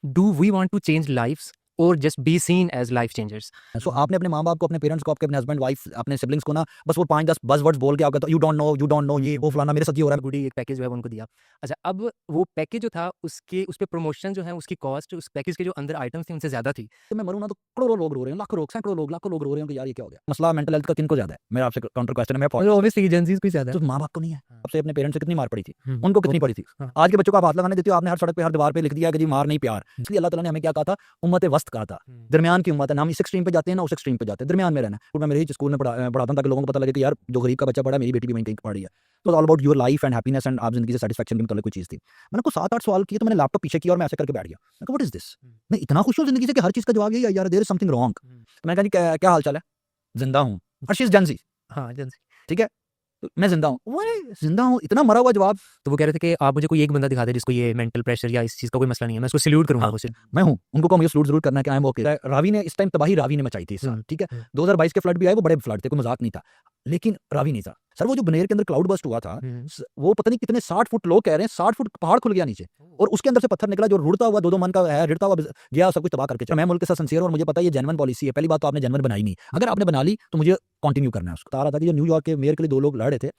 Do we want to change lives or just be seen as life changers? सो आपने अपने माँ बाप को, अपने पेरेंट्स को, आपके अपने हस्बैंड वाइफ, अपने सिबलिंग्स को ना बस वो 5-10 बज़वर्ड्स बोल के आप कहते हो यू डोंट नो ये वो फलाना मेरे साथ ये हो रहा है। गुडी एक पैकेज जो है वो उनको दिया। अच्छा, अब वो पैकेज जो था उस पे प्रमोशन जो है उसकी कॉस्ट उस पैकेज के जो अंदर आइटम्स थे उनसे ज़्यादा थी। तो मैं मरूँ ना तो करोड़ों लोग रो रहे हैं, लाखों लोग, सैकड़ों लोग रो रहे हैं कि यार ये क्या हो गया। मसला मेंटल हेल्थ का किनको ज़्यादा है? मेरा आपसे काउंटर क्वेश्चन है, मैं ऑब्वियसली एजेंसीज को ज़्यादा तो है। माँ बाप को नहीं है। हाँ। आपसे अपने पेरेंट्स से कितनी मार पड़ी थी, हम्म, उनको कितनी पड़ी थी। हाँ। आज के बच्चों को आप हाथ लगाने देते हो, आपने हर सड़क पे हर दीवार पे लिख दिया कि जी मार नहीं प्यार। इसलिए अल्लाह ताला ने हमें क्या कहा था, उम्मत वस्त कहा था, दरमियान की उम्मत है ना। हम इस एक्सट्रीम पे जाते हैं ना उस एक्सट्रीम पे जाते हैं, दरमियान में रहना है। मैं मेरे ही स्कूल में पढ़ाता हूँ ताकि लोगों को पता लगे कि यार जो गरीब का बच्चा पढ़ा, मेरी बेटी भी वहीं कहीं पढ़ रही है। तो all about your life and happiness and आप जिंदगी से सेटिस्फैक्शन की मतलब कोई चीज़ थी। मैंने को 7-8 सवाल किए तो मैंने लैपटॉप पीछे किया और मैं ऐसे करके बैठ गया। मैं कहा व्हाट इज दिस? मैं इतना खुश हूँ जिंदगी से कि हर चीज़ का जवाब यही है, यार देयर इज समथिंग रॉन्ग। मैंने कहा जी क्या हाल चाल है? जिंदा हूँ। और शी इज जेन ज़ी, हाँ, एजेंसी। ठीक है? तो मैं जिंदा हूँ। वो जिंदा हूँ, इतना मरा हुआ जवाब। तो वो कह रहे थे कि आप मुझे कोई एक बंदा दिखा दे जिसको ये मेंटल प्रेशर या इस चीज़ का कोई मसला नहीं है, मैं उसको सैल्यूट करूँगा। हाँ, वो सिर्फ मैं हूँ। उनको को मुझे सैल्यूट ज़रूर करना है कि आई एम ओके। रावी ने इस टाइम तबाही रावी ने मचाई थी इस साल, ठीक है? 2022 के फ्लड भी आए, वो बड़े फ्लड थे, कोई मजाक नहीं था। लेकिन रावी नहीं था। सर वो जो बनेर के अंदर क्लाउड बस्ट हुआ था, वो पता नहीं कितने 60 फुट लोग कह रहे हैं, 60 फुट पहाड़ खुल गया नीचे और उसके अंदर से पत्थर निकला जो रुड़ता हुआ 2-2 मन का है, रिड़ता हुआ गया, सब कुछ तबाह करके। मैं मुल्क के साथ सिंसियर और मुझे पता है ये जेन्युइन पॉलिसी है। पहली बात तो आपने जेन्युइन बनाई नहीं। अगर आपने बना ली तो मुझे कंटिन्यू करना है उसको। बता रहा था कि जो न्यूयॉर्क के मेयर के लिए 2 लोग लड़ रहे थे,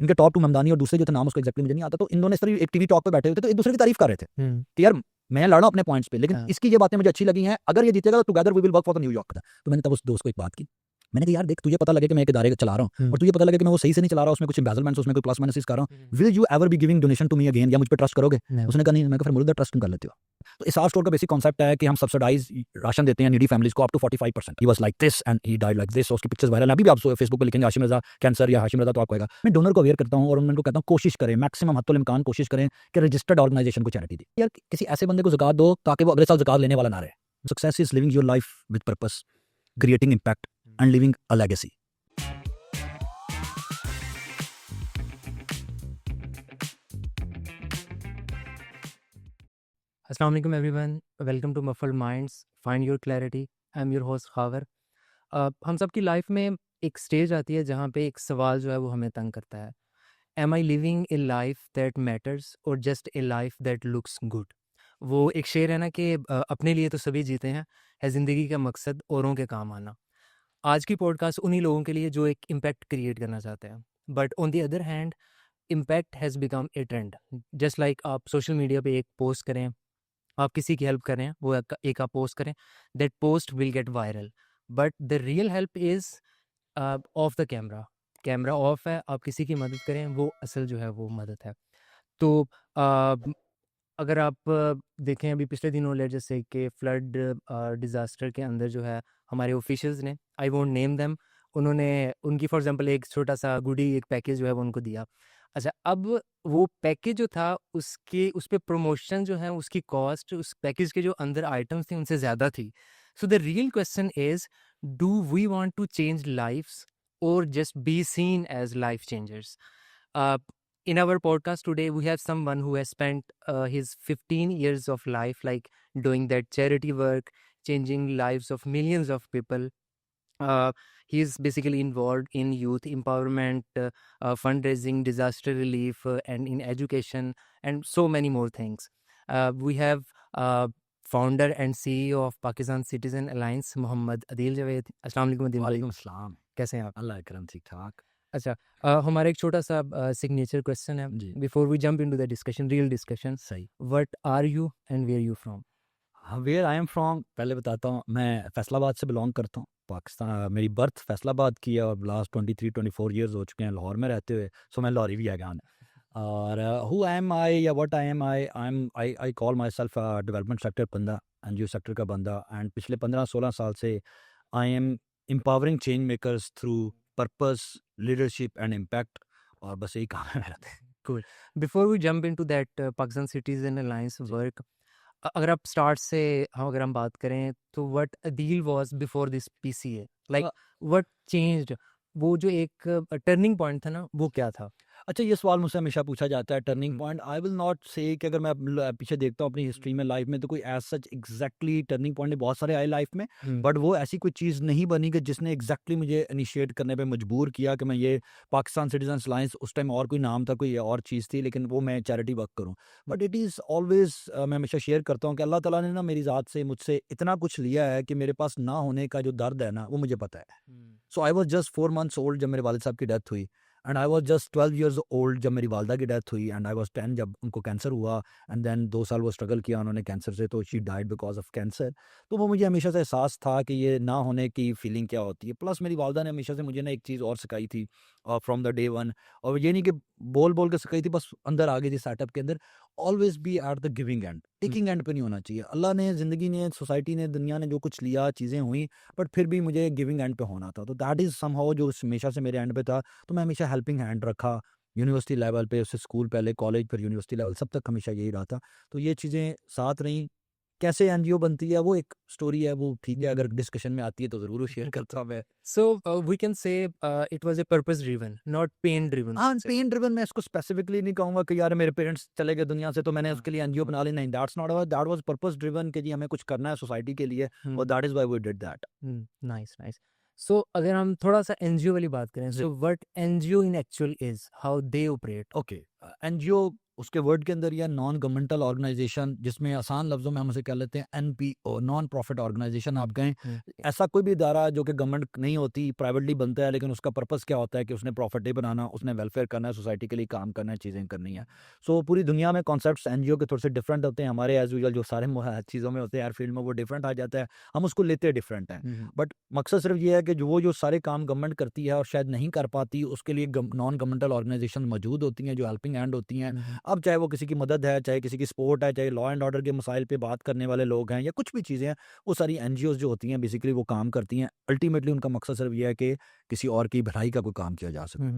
इनके टॉप 2 ममदानी और दूसरे जो थे नाम उसको एग्जैक्टली मुझे नहीं आता, तो इन दोनों ने सिर्फ एक टीवी टॉक पे बैठे हुए थे तो एक दूसरे की तारीफ कर रहे थे कि यार मैं लड़ रहा हूं अपने पॉइंट्स पे, लेकिन इसकी ये बातें मुझे अच्छी लगी हैं, अगर ये जीतेगा तो together we will work for the New York. तो मैंने तब उस दोस्त को एक बात की, मैंने कहा यार देख तुझे पता लगे कि मैं एक इदारे चला रहा हूँ और तुझे पता लगे कि मैं वो सही से नहीं चला रहा, उसमें कुछ एम्बेजलमेंट्स, उसमें कोई प्लस माइनस कर रहा हूँ, will you ever be giving donation to me again, या मुझ पे ट्रस्ट करोगे? उसने कहा नहीं। मैं कहा फिर मुझे ट्रस्ट क्यों कर लेते हो? तो इसाफ स्टोर का बेसिक कॉन्सेप्ट है कि हम सब्सिडाइज राशन देते हैं नीडी फैमिलीज को up to 45%। He was like this and he died like this. उसकी पिक्चर्स वायरल हैं, अभी भी आप फेसबुक पे लिखेंगे हाशिम रजा कैंसर या हाशिम रजा तो आपको आएगा। मैं डोनर को अवेयर करता हूँ और उनको कहता हूँ कोशिश करें, मैक्सिमम हद इम्कान कोशिश करें कि रजिस्टर्ड ऑर्गेनाइजेशन को चैरिटी दी। यार किसी ऐसे बंदे को ज़कात दो ताकि वो अगले साल ज़कात लेने वाला ना रहे। Success is living your life with purpose, creating impact and living a legacy. अस्सलाम वालेकुम everyone, welcome to muffled minds, find your clarity. I am your host Khawar. हम सब की लाइफ में एक स्टेज आती है जहाँ पे एक सवाल जो है वो हमें तंग करता है, am I living a life that matters और just a life that looks good. वो एक शेर है ना कि अपने लिए तो सभी जीते हैं, है ज़िंदगी का मकसद औरों के काम आना। आज की पॉडकास्ट उन्हीं लोगों के लिए जो एक इम्पैक्ट क्रिएट करना चाहते हैं, but on the other hand impact has become a trend. Just like आप सोशल मीडिया पे एक पोस्ट करें, आप किसी की हेल्प करें, वो एक आप पोस्ट करें, that post will get viral, but the real help is of the camera off है, आप किसी की मदद करें, वो असल जो है वो मदद है। तो अगर आप देखें अभी पिछले दिनों ले जैसे कि फ्लड डिज़ास्टर के अंदर जो है हमारे ऑफिशियल्स ने, आई वोंट नेम देम, उन्होंने उनकी फॉर एग्जांपल एक छोटा सा गुडी एक पैकेज जो है वो उनको दिया। अच्छा, अब वो पैकेज जो था उसके उस पे प्रमोशन जो है उसकी कॉस्ट उस पैकेज के जो अंदर आइटम्स थी उनसे ज़्यादा थी। So the real question is, do we want to change lives और just be seen as life changers? In our podcast today, we have someone who has spent his 15 years of life like doing that charity work, changing lives of millions of people. He is basically involved in youth empowerment, fundraising, disaster relief, and in education, and so many more things. We have founder and CEO of Pakistan Citizen Alliance, Mohammad Adil Javed. Assalamu alaikum Adil. वालेकुम अस्सलाम। कैसे हैं आप? अल्लाह करम, ठीक ठाक। अच्छा, हमारा एक छोटा सा सिग्नेचर क्वेश्चन है जी before we jump into the discussion, real discussion. सही। What are you and where you from? हाँ, वेयर आई एम फ्रॉम पहले बताता हूँ। मैं फैसलाबाद से बिलोंग करता हूँ। पाकिस्तान, मेरी बर्थ फैसलाबाद की है और लास्ट 23-24 ईयर्स हो चुके हैं लाहौर में रहते हुए। सो मैं लाहौरी भी है गान। और हु एम आई या what I am, I call my self development sector बंदा, एनजीओ सेक्टर का बंदा। एंड पिछले 15-16 साल से I am empowering change makers through purpose, leadership and impact. और बस यही काम है मेरा। Cool. Before we jump into that Pakistan Citizen Alliance work, अगर आप स्टार्ट से अगर हम बात करें तो what Adeel was before this PCA, like what changed, वो जो एक टर्निंग पॉइंट था ना वो क्या था? अच्छा, ये सवाल मुझसे हमेशा पूछा जाता है, turning point. I will not से कि अगर मैं पीछे देखता हूँ अपनी हिस्ट्री में, लाइफ में, तो कोई as such exactly turning point बहुत सारे आए लाइफ में, बट वो ऐसी कोई चीज़ नहीं बनी कि जिसने एग्जैक्टली मुझे इनिशिएट करने पे मजबूर किया कि मैं ये पाकिस्तान सिटीजन्स अलायंस, उस टाइम और कोई नाम था, कोई और चीज़ थी, लेकिन वो मैं चैरिटी वर्क करूँ। बट इट इज़ ऑलवेज, मैं हमेशा शेयर करता हूँ कि अल्लाह ताला ने ना मेरी ज़ात से, मुझसे इतना कुछ लिया है कि मेरे पास ना होने का जो दर्द है ना, वो मुझे पता है। So I was just 4 months old जब मेरे वालिद साहब की डेथ हुई, and I was just 12 years old जब मेरी वालदा की डेथ हुई, एंड आई वाज 10 जब उनको कैंसर हुआ, एंड देन 2 साल वो स्ट्रगल किया उन्होंने कैंसर से, तो she died because of cancer. तो वो मुझे हमेशा से एहसास था कि ये ना होने की फीलिंग क्या होती है। प्लस मेरी वालदा ने हमेशा से मुझे ना एक चीज़ और सिखाई थी फ्रॉम द डे वन, और ये नहीं कि बोल बोल के सिखाई थी, बस अंदर आ गई थी सेटअप के अंदर, always be at the giving and, taking and पे नहीं होना चाहिए। अल्लाह ने, ज़िंदगी ने, सोसाइटी ने, दुनिया ने जो कुछ लिया, चीज़ें हुई, बट फिर भी मुझे गिविंग एंड पे होना था। तो दैट इज़ समहाउ जो हमेशा से मेरे एंड पे था। तो मैं हमेशा हेल्पिंग हैंड रखा, यूनिवर्सिटी लेवल पे, उससे स्कूल, पहले कॉलेज, फिर यूनिवर्सिटी लेवल, सब तक हमेशा यही रहा था। तो ये चीज़ें साथ रहीं। कैसे एनजीओ बनती है वो एक स्टोरी है, वो ठीक है, अगर डिस्कशन में आती है तो ज़रूर शेयर करता हूँ मैं। So we can say it was a purpose driven, not pain driven. हाँ, पेन ड्रिवन मैं इसको स्पेसिफिकली नहीं कहूँगा कि यार मेरे पेरेंट्स चले गए दुनिया से तो मैंने उसके लिए एनजीओ बना ली, नहीं, that's not about, that was purpose driven कि जी हमें कुछ करना है सोसाइटी के लिए, और that is why we did that. Nice nice. So अगर हम थोड़ा सा एनजीओ वाली बात करें, जी। So what NGO in actual is, how they operate? Okay, NGO उसके वर्ड के अंदर, या नॉन गवर्नमेंटल ऑर्गेनाइजेशन, जिसमें आसान लफ्जों में हम उसे कह लेते हैं एनपीओ, नॉन प्रॉफिट ऑर्गेनाइजेशन आप कहें। ऐसा कोई भी इदारा जो कि गवर्नमेंट नहीं होती, प्राइवेटली बनता है, लेकिन उसका पर्पस क्या होता है कि उसने प्रॉफिट नहीं बनाना, उसने वेलफेयर करना है, सोसाइटी के लिए काम करना है, चीज़ें करनी है। सो पूरी दुनिया में कॉन्सेप्ट्स एनजीओ के थोड़े से डिफरेंट होते हैं, हमारे एज यूजल जो सारे चीज़ों में होते हैं, हर फील्ड में वो डिफरेंट आ जाता है, हम उसको लेते डिफरेंट हैं। बट मकसद सिर्फ ये है कि जो सारे काम गवर्नमेंट करती है और शायद नहीं कर पाती, उसके लिए नॉन गवर्नमेंटल ऑर्गेनाइजेशन मौजूद होती हैं, जो हेल्पिंग हैंड होती हैं। अब चाहे वो किसी की मदद है, चाहे किसी की सपोर्ट है, चाहे लॉ एंड ऑर्डर के मसाइल पे बात करने वाले लोग हैं, या कुछ भी चीज़ें हैं, वो सारी एनजीओज़ जो होती हैं बेसिकली वो काम करती हैं। अल्टीमेटली उनका मकसद सिर्फ ये है कि किसी और की भलाई का कोई काम किया जा सके।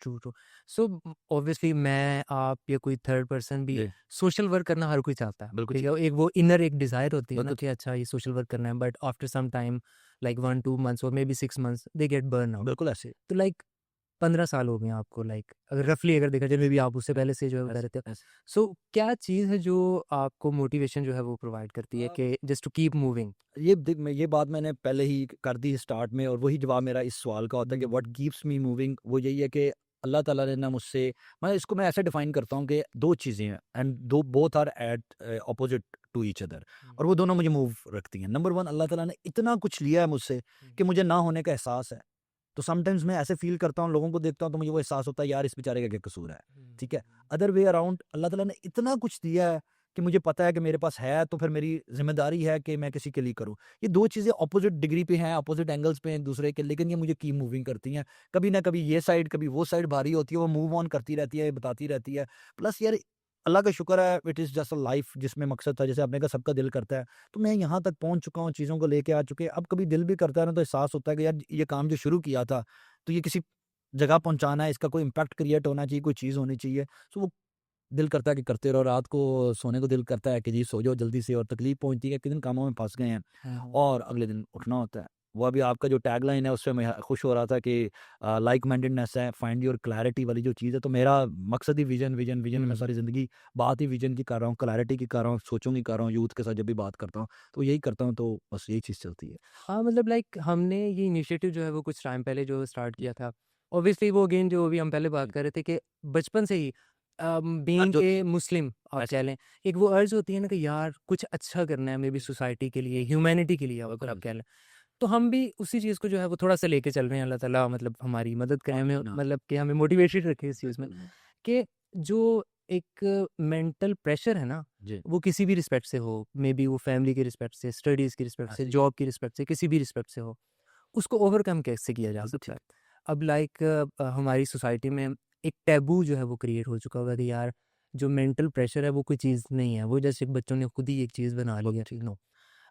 True true. सो ऑब्वियसली मैं, आप, या कोई थर्ड पर्सन भी, जी, सोशल वर्क करना हर कोई चाहता है, बिल्कुल ठीक ठीक। है? एक वो इनर एक डिज़ायर होती है ना बिल्कुल कि अच्छा ये सोशल वर्क करना है, but after some time, like 1-2 months और maybe 6 months, they get burn out. बिल्कुल ऐसे। तो लाइक 15 साल हो गए हैं आपको, लाइक अगर रफली अगर देखा जाए, मे बी आप उससे पहले से जो है बता ऐसे, रहे थे। ऐसे। सो क्या चीज़ है जो आपको मोटिवेशन जो है वो प्रोवाइड करती है अ, कि जस्ट टू कीप मूविंग? ये देख, मैं ये बात मैंने पहले ही कर दी स्टार्ट में, और वही जवाब मेरा इस सवाल का होता है कि व्हाट कीप्स मी मूविंग, वो यही है कि अल्लाह ताला ने ना मुझसे, मैं ऐसे डिफाइन करता हूँ कि दो चीज़ें हैं, एंड दो both are at opposite to each other, और वो दोनों मुझे मूव रखती हैं। नंबर वन, अल्लाह ताला ने इतना कुछ लिया है मुझसे कि मुझे ना होने का एहसास है। तो समटाइम्स मैं ऐसे फील करता हूँ, लोगों को देखता हूँ तो मुझे वो एहसास होता है यार इस बेचारे का क्या कसूर है, ठीक है। अदर वे अराउंड, अल्लाह ताला ने इतना कुछ दिया है कि मुझे पता है कि मेरे पास है, तो फिर मेरी ज़िम्मेदारी है कि मैं किसी के लिए करूँ। ये 2 चीज़ें ऑपोज़िट डिग्री पे हैं, ऑपोज़िट एंगल्स पे हैं एक-दूसरे के, लेकिन ये मुझे कीप मूविंग करती हैं। कभी ना कभी ये साइड, कभी वो साइड भारी होती है, वो मूव ऑन करती रहती है, बताती रहती है। प्लस यार, अल्लाह का शुक्र है, it is just a life जिसमें मकसद था, जैसे आपने कहा सबका दिल करता है, तो मैं यहाँ तक पहुँच चुका हूँ, चीज़ों को लेके आ चुके हैं। अब कभी दिल भी करता है ना, तो एहसास होता है कि यार ये काम जो शुरू किया था, तो ये किसी जगह पहुँचाना है, इसका कोई इम्पैक्ट क्रिएट होना चाहिए, कोई चीज़ होनी चाहिए। सो वो दिल करता है कि करते रहो, रात को सोने को दिल करता है कि जी सो जाओ जल्दी से, और तकलीफ पहुंचती है कि दिन कामों में फंस गए हैं और अगले दिन उठना होता है। वो अभी आपका जो टैगलाइन है उससे मैं खुश हो रहा था कि लाइक माइंडेडनेस है, फाइंड योर क्लैरिटी वाली जो चीज़ है, तो मेरा मकसद ही विजन विजन विजन, मैं सारी ज़िंदगी बात ही विजन की कर रहा हूँ, क्लैरिटी की कर रहा हूँ, सोचों की कर रहा हूँ, यूथ के साथ जब भी बात करता हूँ तो यही करता हूँ, तो बस यही चीज़ चलती है। हाँ, मतलब लाइक हमने ये इनिशिएटिव जो है वो कुछ टाइम पहले जो स्टार्ट किया था, ऑब्वियसली वो अगेन जो अभी हम पहले बात कर रहे थे कि बचपन से ही बीइंग जो ए मुस्लिम आप ऐसे- कह लें, एक वो अर्ज होती है ना कि यार कुछ अच्छा करना है, मे बी सोसाइटी के लिए, ह्यूमैनिटी के लिए, अगर आप कह लें। तो हम भी उसी चीज़ को जो है वो थोड़ा-सा लेके चल रहे हैं, अल्लाह ताला मतलब हमारी मदद करे, हमें मतलब कि हमें मोटिवेटेड रखे इस चीज़ में, कि जो एक मेंटल प्रेशर है ना, जी, वो किसी भी रिस्पेक्ट से हो, मे बी वो फैमिली की रिस्पेक्ट से, स्टडीज़ की रिस्पेक्ट से, ऐसे ही। जॉब की रिस्पेक्ट से, किसी भी रिस्पेक्ट से हो, उसको ओवरकम कैसे किया जा बिल्कुल सकता ठीक। है? अब लाइक हमारी सोसाइटी में एक टैबू जो है वो क्रिएट हो चुका होगा कि यार जो मेंटल प्रेशर है वो कोई चीज़ नहीं है, वो जैसे बच्चों ने खुद ही एक चीज़ बना ली है, नो।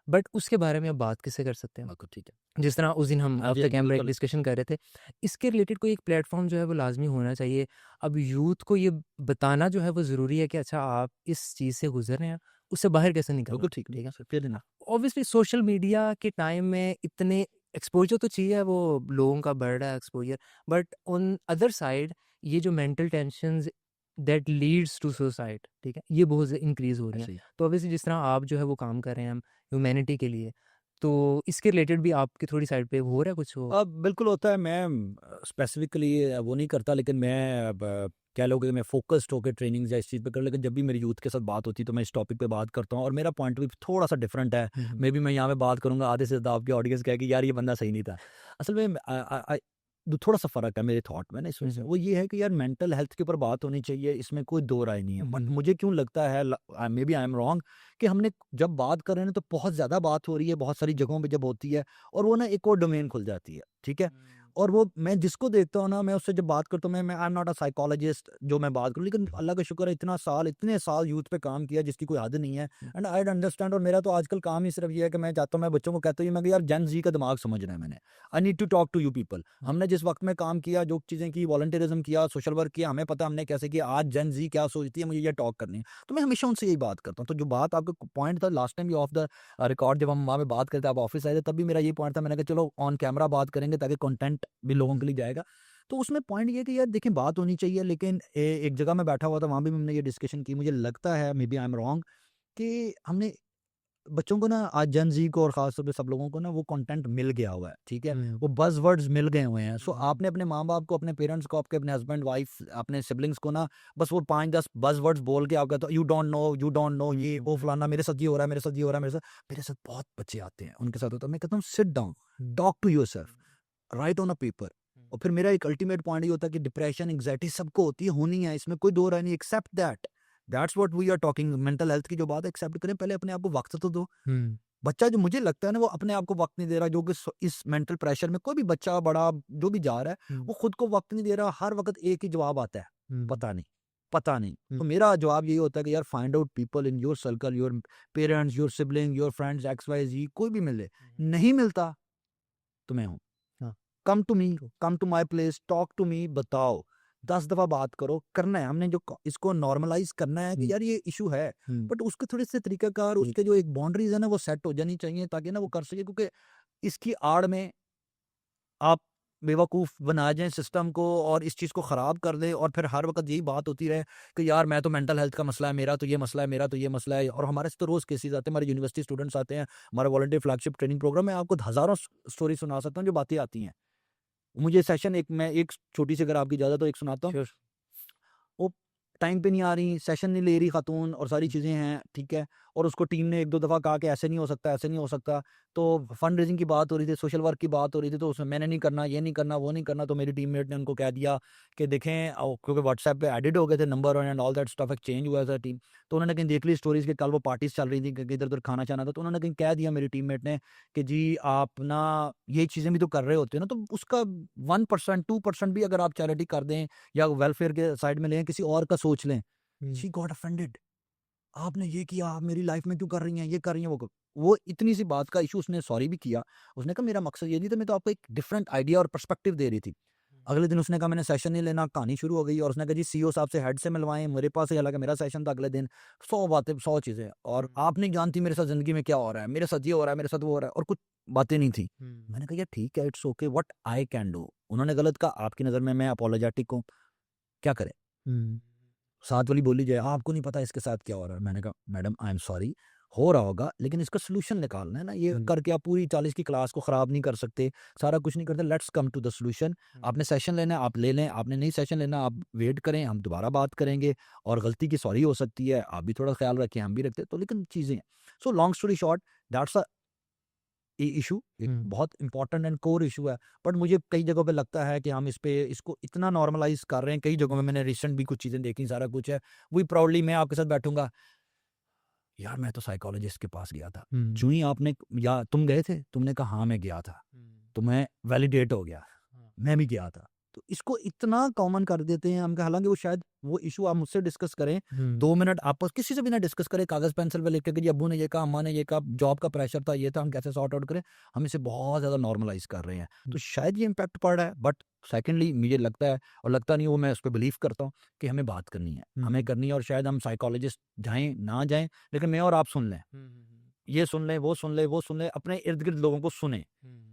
बट उसके बारे में अब बात कैसे कर सकते हैं? बिल्कुल ठीक है। जिस तरह उस दिन हम हाँ ऑफ जी, हाँ द जी, कैमरा एक बिल्कुल। डिस्कशन कर रहे थे, इसके रिलेटेड कोई एक प्लेटफ़ॉर्म जो है वो लाज़मी होना चाहिए। अब यूथ को ये बताना जो है वो ज़रूरी है कि अच्छा आप इस चीज़ से गुज़र रहे हैं, उससे बाहर कैसे निकलना बिल्कुल है, ठीक, ठीक है? सर फिर ना। ऑब्वियसली सोशल मीडिया के टाइम में इतने एक्सपोज़र तो चाहिए, वो लोगों का बढ़ रहा है exposure, but on other side ये जो mental tensions that leads to suicide, ठीक है, ये बहुत इंक्रीज हो रही हैं। ऐसे ही। तो ऑब्वियसली जिस तरह आप जो है वो काम कर रहे हैं ह्यूमैनिटी के लिए, तो इसके रिलेटेड भी आपकी थोड़ी साइड पे हो रहा है कुछ वो? बिल्कुल होता है। मैं स्पेसिफिकली वो नहीं करता, लेकिन मैं कह लो कि मैं फोकस्ड होकर ट्रेनिंग्स या इस चीज़ पे कर, लेकिन जब भी मेरी यूथ के साथ बात होती है तो मैं इस टॉपिक पे बात करता हूँ और मेरा पॉइंट भी थोड़ा सा डिफरेंट है। मे बी मैं यहाँ पे बात करूँगा, आधे से ज़्यादा आपकी ऑडियंस कहे कि यार ये बंदा सही नहीं था। असल में थोड़ा सा फ़र्क है मेरे थॉट में ना इसमें से। वो ये है कि यार मेंटल हेल्थ के ऊपर बात होनी चाहिए, इसमें कोई दो राय नहीं है। बट मुझे क्यों लगता है, maybe I am wrong, कि हमने जब बात कर रहे हैं तो बहुत ज़्यादा बात हो रही है बहुत सारी जगहों पे जब होती है, और वो ना एक और डोमेन खुल जाती है, ठीक है? और वो मैं जिसको देखता हूँ ना, मैं उससे जब बात करता हूँ, मैं I am not a psychologist जो मैं बात करूँ, लेकिन अल्लाह का शुक्र है इतने साल यूथ पे काम किया जिसकी कोई हद नहीं है। And I understand. और मेरा तो आजकल काम ही सिर्फ ये है कि मैं चाहता हूँ, मैं बच्चों को कहता हूँ, मैं कि यार जेन जी का दिमाग समझना है मैंने। I need to talk to you people. हमने जिस वक्त में काम किया, जो चीज़ें की, वॉलंटियरिज्म किया, सोशल वर्क किया, हमें पता हमने कैसे किया। आज जेन जी क्या सोचती है, मुझे ये टॉक करनी है। तो मैं हमेशा उनसे यही बात करता हूँ। तो जो बात आपका पॉइंट था last time of the record, जब हम वहाँ पे बात करते, आप ऑफिस आए थे, तब भी मेरा ये पॉइंट था। मैंने कहा चलो ऑन कैमरा बात करेंगे ताकि कंटेंट भी लोगों के लिए जाएगा। तो उसमें पॉइंट ये है कि यार देखिए, बात होनी चाहिए, लेकिन एक जगह मैं बैठा हुआ था, वहाँ भी हमने ये डिस्कशन की। मुझे लगता है, maybe I am wrong, कि हमने बच्चों को ना, आज जेन जी को और खास तौर पे सब लोगों को ना, वो कंटेंट मिल गया हुआ है, ठीक है? वो बज़वर्ड्स मिल गए हुए हैं। सो आपने अपने माँ-बाप को, अपने पेरेंट्स को, आपके अपने हस्बैंड, वाइफ, अपने सिबलिंग्स को ना, बस वो 5-10 बज़वर्ड्स बोल के आप कहते हो, यू डोंट नो, ये वो फलाना, मेरे साथ ये हो रहा है, मेरे साथ ये हो रहा है, मेरे साथ बहुत बच्चे आते हैं, उनके साथ होता है। मैं कहता हूँ sit down, talk to yourself, write on a paper. और फिर मेरा एक अल्टीमेट पॉइंट ये होता है कि डिप्रेशन, एंग्जायटी सबको होती है, होनी है, इसमें कोई दो राय नहीं। Except that, that's what we are talking. Mental health की जो बात है, एक्सेप्ट करें, पहले अपने आप को वक्त तो दो। बच्चा, जो मुझे लगता है ना, वो अपने आप को वक्त नहीं दे रहा, जो कि इस मेंटल प्रेशर में, कोई भी बच्चा बड़ा जो भी जा रहा है, वो खुद को वक्त नहीं दे रहा। हर वक्त एक ही जवाब आता है, पता नहीं, पता नहीं। तो मेरा जवाब यही होता है कि यार, find out people in your circle, your parents, your sibling, your friends, X Y Z, कोई भी मिले। नहीं मिलता तो मैं हूँ। Come to me, come to my place, talk to me, बताओ। 10 दफा बात करो, करना है हमने, जो इसको नॉर्मलाइज करना है कि यार ये इशू है, बट उसके थोड़े से तरीकाकार, उसके जो एक बाउंड्रीज है ना, वो सेट हो जानी चाहिए, ताकि ना वो कर सके। क्योंकि इसकी आड़ में आप बेवकूफ़ बना जाएं सिस्टम को, और इस चीज़ को ख़राब कर दें, और फिर हर वक्त यही बात होती रहे कि यार मैं तो मेंटल हेल्थ का मसला है, मेरा तो ये मसला है, मेरा तो ये मसला है। और हमारे से तो रोज़ केसेस आते हैं, हमारे यूनिवर्सिटी स्टूडेंट्स आते हैं, हमारा वॉलंटियर फ्लैगशिप ट्रेनिंग प्रोग्राम में, आपको हज़ारों स्टोरी सुना सकता हूँ जो बातें आती हैं। मुझे सेशन, मैं एक छोटी सी, अगर आपकी इजाज़त हो, एक सुनाता हूँ। वो टाइम पे नहीं आ रही, सेशन नहीं ले रही खातून, और सारी चीज़ें हैं, ठीक है? और उसको टीम ने 1-2 दफ़ा कहा कि ऐसे नहीं हो सकता, ऐसे नहीं हो सकता। तो फंड रेज़िंग की बात हो रही थी, सोशल वर्क की बात हो रही थी, तो उसमें मैंने नहीं करना, ये नहीं करना, वो नहीं करना। तो मेरी टीममेट ने उनको कह दिया कि देखें, क्योंकि व्हाट्सएप पे एडिट हो गए थे number and all that stuff, exchange हुआ था टीम। तो उन्होंने कहीं देख ली स्टोरीज़ कि कल वो पार्टीज़ चल रही थी, कि इधर-उधर खाना-चाना था। तो उन्होंने कहीं कह दिया, मेरी टीममेट ने, कि जी आप ना ये चीज़ें भी तो कर रहे होते हो ना, तो उसका 1% 2% भी अगर आप चैरिटी कर दें, या वेलफेयर के साइड में लें, किसी और का सोच लें। She got offended. आपने ये किया, आप मेरी लाइफ में क्यों कर रही हैं, ये कर रही हैं, वो इतनी सी बात का इशू, उसने सॉरी भी किया। उसने कहा मेरा मकसद ये नहीं था, मैं तो आपको एक डिफरेंट आइडिया और पर्सपेक्टिव दे रही थी। अगले दिन उसने कहा मैंने सेशन नहीं लेना, कहानी शुरू हो गई, और उसने कहा जी सीईओ साहब से, हेड से मिलवाएं, मेरे पास ही, हालांकि मेरा सेशन था अगले दिन। 100 बातें, 100 चीजें, और आप नहीं जानती मेरे साथ जिंदगी में क्या हो रहा है, मेरे साथ ये हो रहा है, मेरे साथ वो हो रहा है, और कुछ बातें नहीं थी। मैंने कहा यार ठीक है, it's okay, what I can do. उन्होंने गलत कहा, आपकी नजर में मैं अपोलोजेटिक हूँ, क्या करें? साथ वाली बोली जाए, आपको नहीं पता इसके साथ क्या हो रहा है। मैंने कहा मैडम आई एम सॉरी, हो रहा होगा, लेकिन इसका सोल्यूशन निकालना है ना। ये करके आप पूरी 40 की क्लास को ख़राब नहीं कर सकते, सारा कुछ नहीं करते। Let's come to the solution. आपने सेशन लेना है, आप ले लें, आपने नहीं सेशन लेना, आप वेट करें, हम दोबारा बात करेंगे। और गलती की सॉरी हो सकती है, आप भी थोड़ा ख्याल रखें, हम भी रखते हैं, तो लेकिन चीज़ें। So long story short, that's a issue, एक बहुत इंपॉर्टेंट एंड कोर इशू है। बट मुझे कई जगहों पे लगता है कि हम इसको इतना नॉर्मलाइज कर रहे हैं। कई जगहों में मैंने रिसेंट भी कुछ चीज़ें देखी, सारा कुछ है, वही प्राउडली मैं आपके साथ बैठूंगा, यार मैं तो साइकोलॉजिस्ट के पास गया था। जो ही आपने, या तुम गए थे, तुमने कहा हाँ मैं गया था, तो मैं वैलिडेट हो गया, मैं भी गया था। तो इसको इतना कॉमन कर देते हैं हम, हालांकि वो शायद वो इशू आप मुझसे डिस्कस करें, 2 मिनट आपस किसी से भी ना डिस्कस करें, कागज पेंसिल पे लिख के कि अब्बू ने ये कहा, अम्मा ने ये कहा, जॉब का प्रेशर था, ये था, हम कैसे सॉर्ट आउट करें। हम इसे बहुत ज़्यादा नॉर्मलाइज कर रहे हैं, तो शायद ये इम्पैक्ट पड़ रहा है। बट सेकेंडली मुझे लगता है, और लगता नहीं, वो मैं उस पर बिलीव करता हूँ कि हमें बात करनी है, हमें करनी है। और शायद हम साइकोलॉजिस्ट जाएं ना जाएं, लेकिन मैं और आप सुन लें, ये सुन लें, वो सुन लें, वो सुन लें, अपने इर्द गिर्द लोगों को सुने।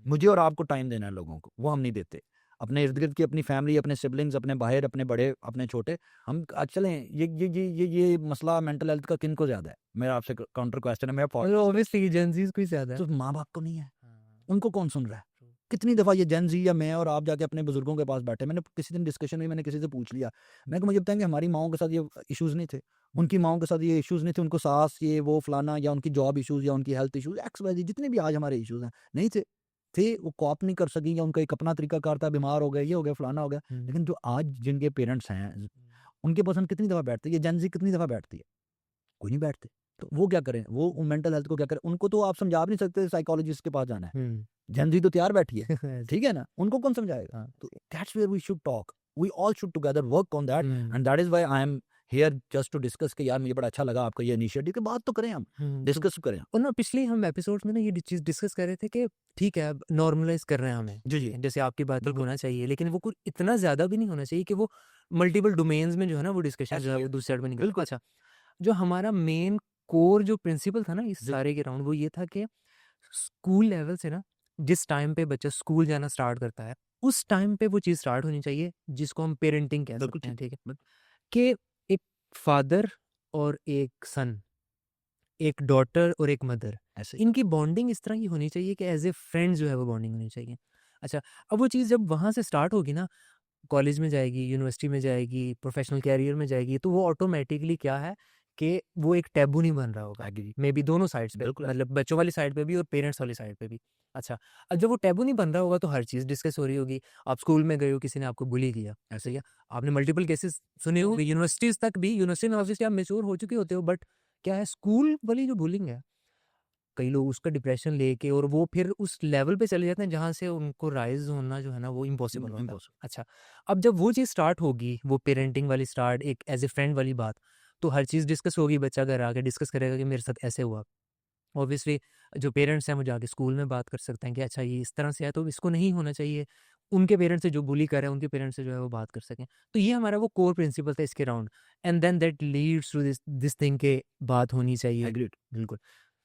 मुझे और आपको टाइम देना है लोगों को, वो हम नहीं देते। अपने इर्द गिर्द की अपनी फैमिली, अपने सिबलिंग्स, अपने बाहर, अपने बड़े, अपने छोटे, हम आज चलें, ये मसला मेंटल हेल्थ का किन को ज़्यादा है? मेरा आपसे काउंटर क्वेश्चन है, मेरा मतलब ऑब्वियसली जेन ज़ीज़ को ही ज़्यादा है। तो माँ बाप को नहीं है, हाँ, उनको कौन सुन रहा है? ट्रू। कितनी दफ़ा ये जेन ज़ी या मैं और आप जाके अपने बुजुर्गों के पास बैठे, मैंने किसी दिन डिस्कशन हुई, मैंने किसी से पूछ लिया, मैं मुझे बताएंगे हमारी माओं के साथ ये इश्यूज़ नहीं थे, उनकी माओं के साथ ये इश्यूज़ नहीं थे, उनको सास ये वो फलाना या उनकी जॉब इश्यूज़ या उनकी health issues X Y Z जितने भी आज हमारे इश्यूज़ हैं, नहीं थे। वो कॉप नहीं कर सकी या उनका एक अपना तरीकाकार था, बीमार हो गए, ये हो गया, फलाना हो गया। लेकिन जो आज जिनके पेरेंट्स हैं, उनके पास हम कितनी दफ़ा बैठते हैं, ये जेन ज़ी कितनी दफ़ा बैठती है? कोई नहीं बैठते। तो वो क्या करें? वो मेंटल हेल्थ को क्या करें? उनको तो आप समझा भी नहीं सकते साइकोलॉजिस्ट के पास जाना है। हुँ। जेन ज़ी तो तैयार बैठी है, ऐसे ठीक है ना? उनको कौन समझाएगा? हाँ, तो that's where we should talk. We all should together work on that hmm, and that is why I am here just to discuss कि यार मुझे बड़ा अच्छा लगा आपका ये इनिशिएटिव कि बात तो करें हम, हुँ, तो डिस्कस करें। और ना पिछले हम एपिसोड्स में ना ये चीज़ डिस्कस कर रहे थे कि ठीक है अब नॉर्मलाइज़ कर रहे हैं हमें, जी, ठीक जी। है? जैसे आपकी बात बिल्कुल। होना चाहिए, लेकिन वो कुछ इतना ज़्यादा भी नहीं होना चाहिए कि वो मल्टीपल डोमेन्स में जो है ना वो डिस्कशन जो है वो एस्केलेट दूसरी साइड में निकल बिल्कुल। अच्छा, जो हमारा मेन कोर जो प्रिंसिपल था ना इस जी, सारे के अराउंड वो ये था कि स्कूल लेवल से ना जिस टाइम पे बच्चा स्कूल जाना स्टार्ट करता है, उस टाइम पे वो चीज़ स्टार्ट होनी चाहिए जिसको हम पेरेंटिंग कह बिल्कुल सकते हैं, ठीक। ठीक है? बिल कि एक फादर और एक सन, एक डॉटर और एक मदर, ऐसे ही। इनकी बॉन्डिंग इस तरह की होनी चाहिए कि एज़ ए फ्रेंड जो है वो बॉन्डिंग होनी चाहिए। अच्छा, अब वो चीज़ जब वहाँ से स्टार्ट होगी ना, कॉलेज में जाएगी, यूनिवर्सिटी में जाएगी, प्रोफ़ेशनल करियर में जाएगी, तो वो ऑटोमैटिकली क्या है कि वो एक टैबू नहीं बन रहा होगा। एग्री। मेबी दोनों साइड्स पे, बिल्कुल मतलब बच्चों वाली साइड पे भी और पेरेंट्स वाली साइड पे भी। अच्छा, अब जब वो टैबू नहीं बन रहा होगा तो हर चीज़ डिस्कस हो रही होगी। आप स्कूल में गए हो, किसी ने आपको बुली किया, ऐसे ठीक ही। है? आपने मल्टीपल केसेस सुने होंगे, यूनिवर्सिटीज़ तक भी, यूनिवर्सिटी में ऑब्वियसली आप मैच्योर हो चुके होते हो, बट क्या है स्कूल वाली जो बुलिंग है, कई लोग उसका डिप्रेशन लेके और वो फिर उस लेवल पे चले जाते हैं जहाँ से उनको राइज़ होना जो है ना वो इम्पॉसिबल होता है। इम्पॉसिबल। अच्छा, अब जब वो चीज़ स्टार्ट होगी, वो पेरेंटिंग वाली स्टार्ट एक एज़ ए फ्रेंड वाली बात, तो हर चीज़ डिस्कस होगी, बच्चा घर आके डिस्कस करेगा कि मेरे साथ ऐसे हुआ। ऑब्वियसली जो पेरेंट्स हैं वो जाके स्कूल में बात कर सकते हैं कि अच्छा ये इस तरह से है तो इसको नहीं होना चाहिए। उनके पेरेंट्स से जो बुली कर रहे हैं, उनके पेरेंट्स से जो है वो बात कर सकें। तो ये हमारा वो कोर प्रिंसिपल था इसके around and then that leads to this thing के बात होनी चाहिए। एग्रीड। बिल्कुल।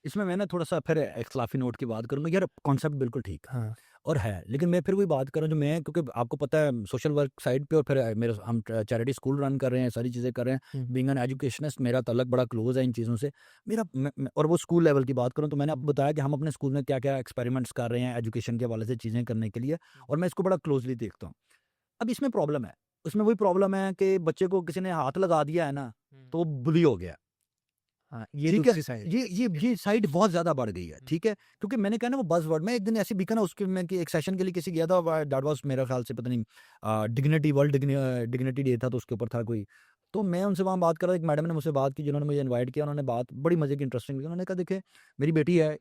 इसमें मैं ना थोड़ा-सा फिर इख्तिलाफ़ी नोट की बात करूँगा। यार कॉन्सेप्ट बिल्कुल ठीक है हाँ। और है, लेकिन मैं फिर वही बात कर रहा हूँ जो मैं क्योंकि आपको पता है सोशल वर्क साइड पे और फिर मेरे हम चैरिटी स्कूल रन कर रहे हैं, सारी चीज़ें कर रहे हैं। हुँ, बीइंग एन एजुकेशनिस्ट मेरा ताल्लुक बड़ा क्लोज़ है इन चीज़ों से। मेरा मैं और वो स्कूल लेवल की बात करूँ तो मैंने आपको बताया कि हम अपने स्कूल में क्या-क्या एक्सपेरिमेंट्स कर रहे हैं एजुकेशन के हवाले से चीज़ें करने के लिए और मैं इसको बड़ा क्लोज़ली देखता हूँ। अब इसमें प्रॉब्लम है, उसमें वही प्रॉब्लम है कि बच्चे को किसी ने हाथ लगा दिया है ना, हुँ। तो वो बुली हो गया। हाँ, ये ठीक है? दूसरी साइड। ये साइड बहुत ज़्यादा बढ़ गई है, हुँ, ठीक है? क्योंकि मैंने कहा ना वो बज़वर्ड मैं एक दिन ऐसे दिखा ना उसके मैं कि एक सेशन के लिए किसी गया था दैट वाज़ मेरे ख़्याल से पता नहीं डिग्निटी डिग्निटी डे था तो उसके ऊपर था कोई। तो मैं उनसे वहाँ बात कर रहा था, एक मैडम ने मुझसे बात की जिन्होंने मुझे इनवाइट किया, उन्होंने बात बड़ी मज़े की इंटरेस्टिंग की। उन्होंने कहा देखिए मेरी बेटी है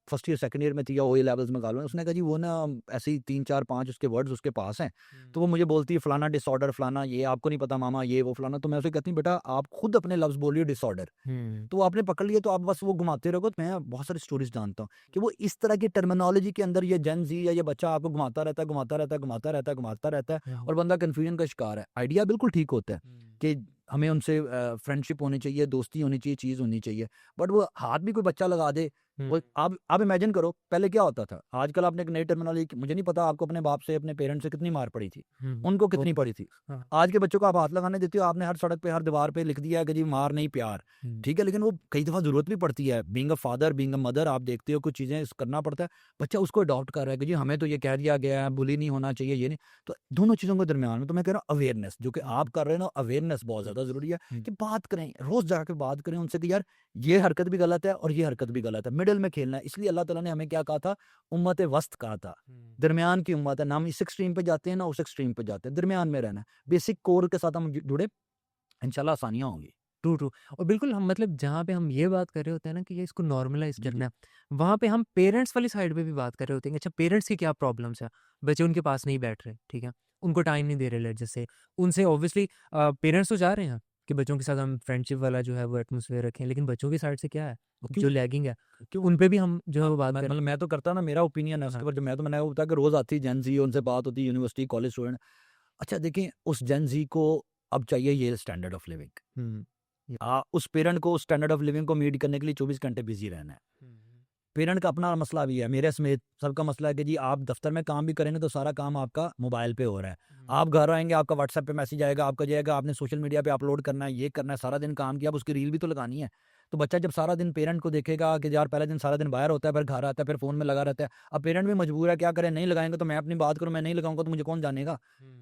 फर्स्ट ईयर, सेकंड ईयर में थी या ओए लेवल्स में गा लो। उसने कहा जी वो ना ऐसे ही 3, 4, 5 उसके वर्ड्स उसके पास हैं। हुँ, तो वो मुझे बोलती है फलाना डिसऑर्डर, फलाना ये आपको नहीं पता मामा ये वो फलाना। तो मैं उसे कहती हूँ बेटा आप खुद अपने लफ्ज़ बोलिए डिसऑर्डर। हुँ, तो आपने पकड़ लिया तो आप बस वो घुमाते रहोगे। तो मैं बहुत सारी स्टोरीज़ जानता हूँ कि वो इस तरह की टर्मिनोलॉजी के अंदर ये जेन ज़ी या ये बच्चा आपको घुमाता रहता है, घुमाता रहता है, घुमाता रहता है, घुमाता रहता है हुँ, और बंदा कन्फ्यूजन का शिकार है। आइडिया बिल्कुल ठीक होता है हुँ, कि हमें उनसे फ्रेंडशिप होनी चाहिए, दोस्ती होनी चाहिए, चीज़ होनी चाहिए। बट वो हाथ भी कोई बच्चा लगा दे हुँ, वो आप इमेजिन करो पहले क्या होता था। आजकल आपने एक नई टर्मिनोलॉजी मुझे नहीं पता आपको अपने बाप से, अपने पेरेंट्स से कितनी मार पड़ी थी, हुँ, उनको वो कितनी पड़ी थी। हाँ, आज के बच्चों को आप हाथ लगाने देते हो, आपने हर सड़क पे, हर दीवार पे लिख दिया है कि जी मार नहीं प्यार। हुँ, ठीक है, लेकिन वो कई दफ़ा ज़रूरत भी पड़ती है। Being a father, being a mother आप देखते हो कुछ चीज़ें करना पड़ता है। बच्चा उसको अडॉप्ट कर रहा है कि जी हमें तो ये कह दिया गया है, बुली नहीं होना चाहिए, ये नहीं। तो दोनों चीज़ों के दरमियान में तो मैं कह रहा हूँ अवेयरनेस जो कि हुँ, आप कर रहे हैं ना, अवेयरनेस बहुत ज़्यादा ज़रूरी है हुँ, कि बात करें, रोज़ जाके बात करें उनसे कि यार ये हरकत भी गलत है और ये हरकत भी गलत है। मिडल में खेलना है। इसलिए अल्लाह ताला ने हमें क्या कहा था? उम्मत वस्त कहा था। हुँ, दरमियान की उम्मत है, ना हम इस एक्सट्रीम पे जाते हैं, ना उस एक्सट्रीम पे जाते हैं। दरमियान में रहना है। बेसिक कोर के साथ हम जुड़े, इंशाल्लाह आसानियाँ होंगी। ट्रू, ट्रू और बिल्कुल हम मतलब जहाँ पे हम ये बात कर रहे होते हैं ना कि ये इसको नॉर्मलाइज़ जी, जी। करना है, वहाँ पे हम पेरेंट्स वाली साइड पे भी बात कर रहे होते हैं कि अच्छा पेरेंट्स की क्या प्रॉब्लम्स है? बच्चे उनके पास नहीं बैठ रहे, ठीक है? उनको टाइम नहीं दे रहे लेट्स जस्ट से उनसे ऑब्वियसली पेरेंट्स तो चाह रहे हैं कि बच्चों के साथ हम फ्रेंडशिप वाला जो है वो एटमॉस्फेयर रखें, लेकिन बच्चों की साइड से क्या है? वो क्यों जो लैगिंग है, क्यों? उन पे भी हम जो है हाँ, वो बात मैं करें। मतलब मैं तो करता ना मेरा ओपिनियन है उसके हाँ, ऊपर जो मैं तो मैंने वो बताया कि रोज़ आती जेन ज़ी उनसे बात होती यूनिवर्सिटी, कॉलेज स्टूडेंट। अच्छा देखें उस जेन ज़ी को अब चाहिए ये स्टैंडर्ड ऑफ लिविंग। हुँ, उस पेरेंट को उस स्टैंडर्ड ऑफ लिविंग को मीट करने के लिए 24 घंटे बिज़ी रहना है। हुँ, पेरेंट का अपना मसला भी है, मेरे समेत सबका मसला है कि जी आप दफ्तर में काम भी करेंगे तो सारा काम आपका मोबाइल पे हो रहा है। आप घर आएंगे, आपका व्हाट्सएप पे मैसेज आएगा, आपका जाएगा, आपने सोशल मीडिया पे अपलोड करना है, ये करना है, सारा दिन काम किया, अब उसकी रील भी तो लगानी है। तो बच्चा जब सारा दिन पेरेंट को देखेगा कि यार पहले दिन सारा दिन बाहर होता है, फिर घर आता है, फिर फोन में लगा रहता है, अब पेरेंट भी मजबूर है, क्या करें, नहीं लगाएंगे तो मैं अपनी बात करूँ, मैं नहीं लगाऊंगा तो मुझे कौन जानेगा,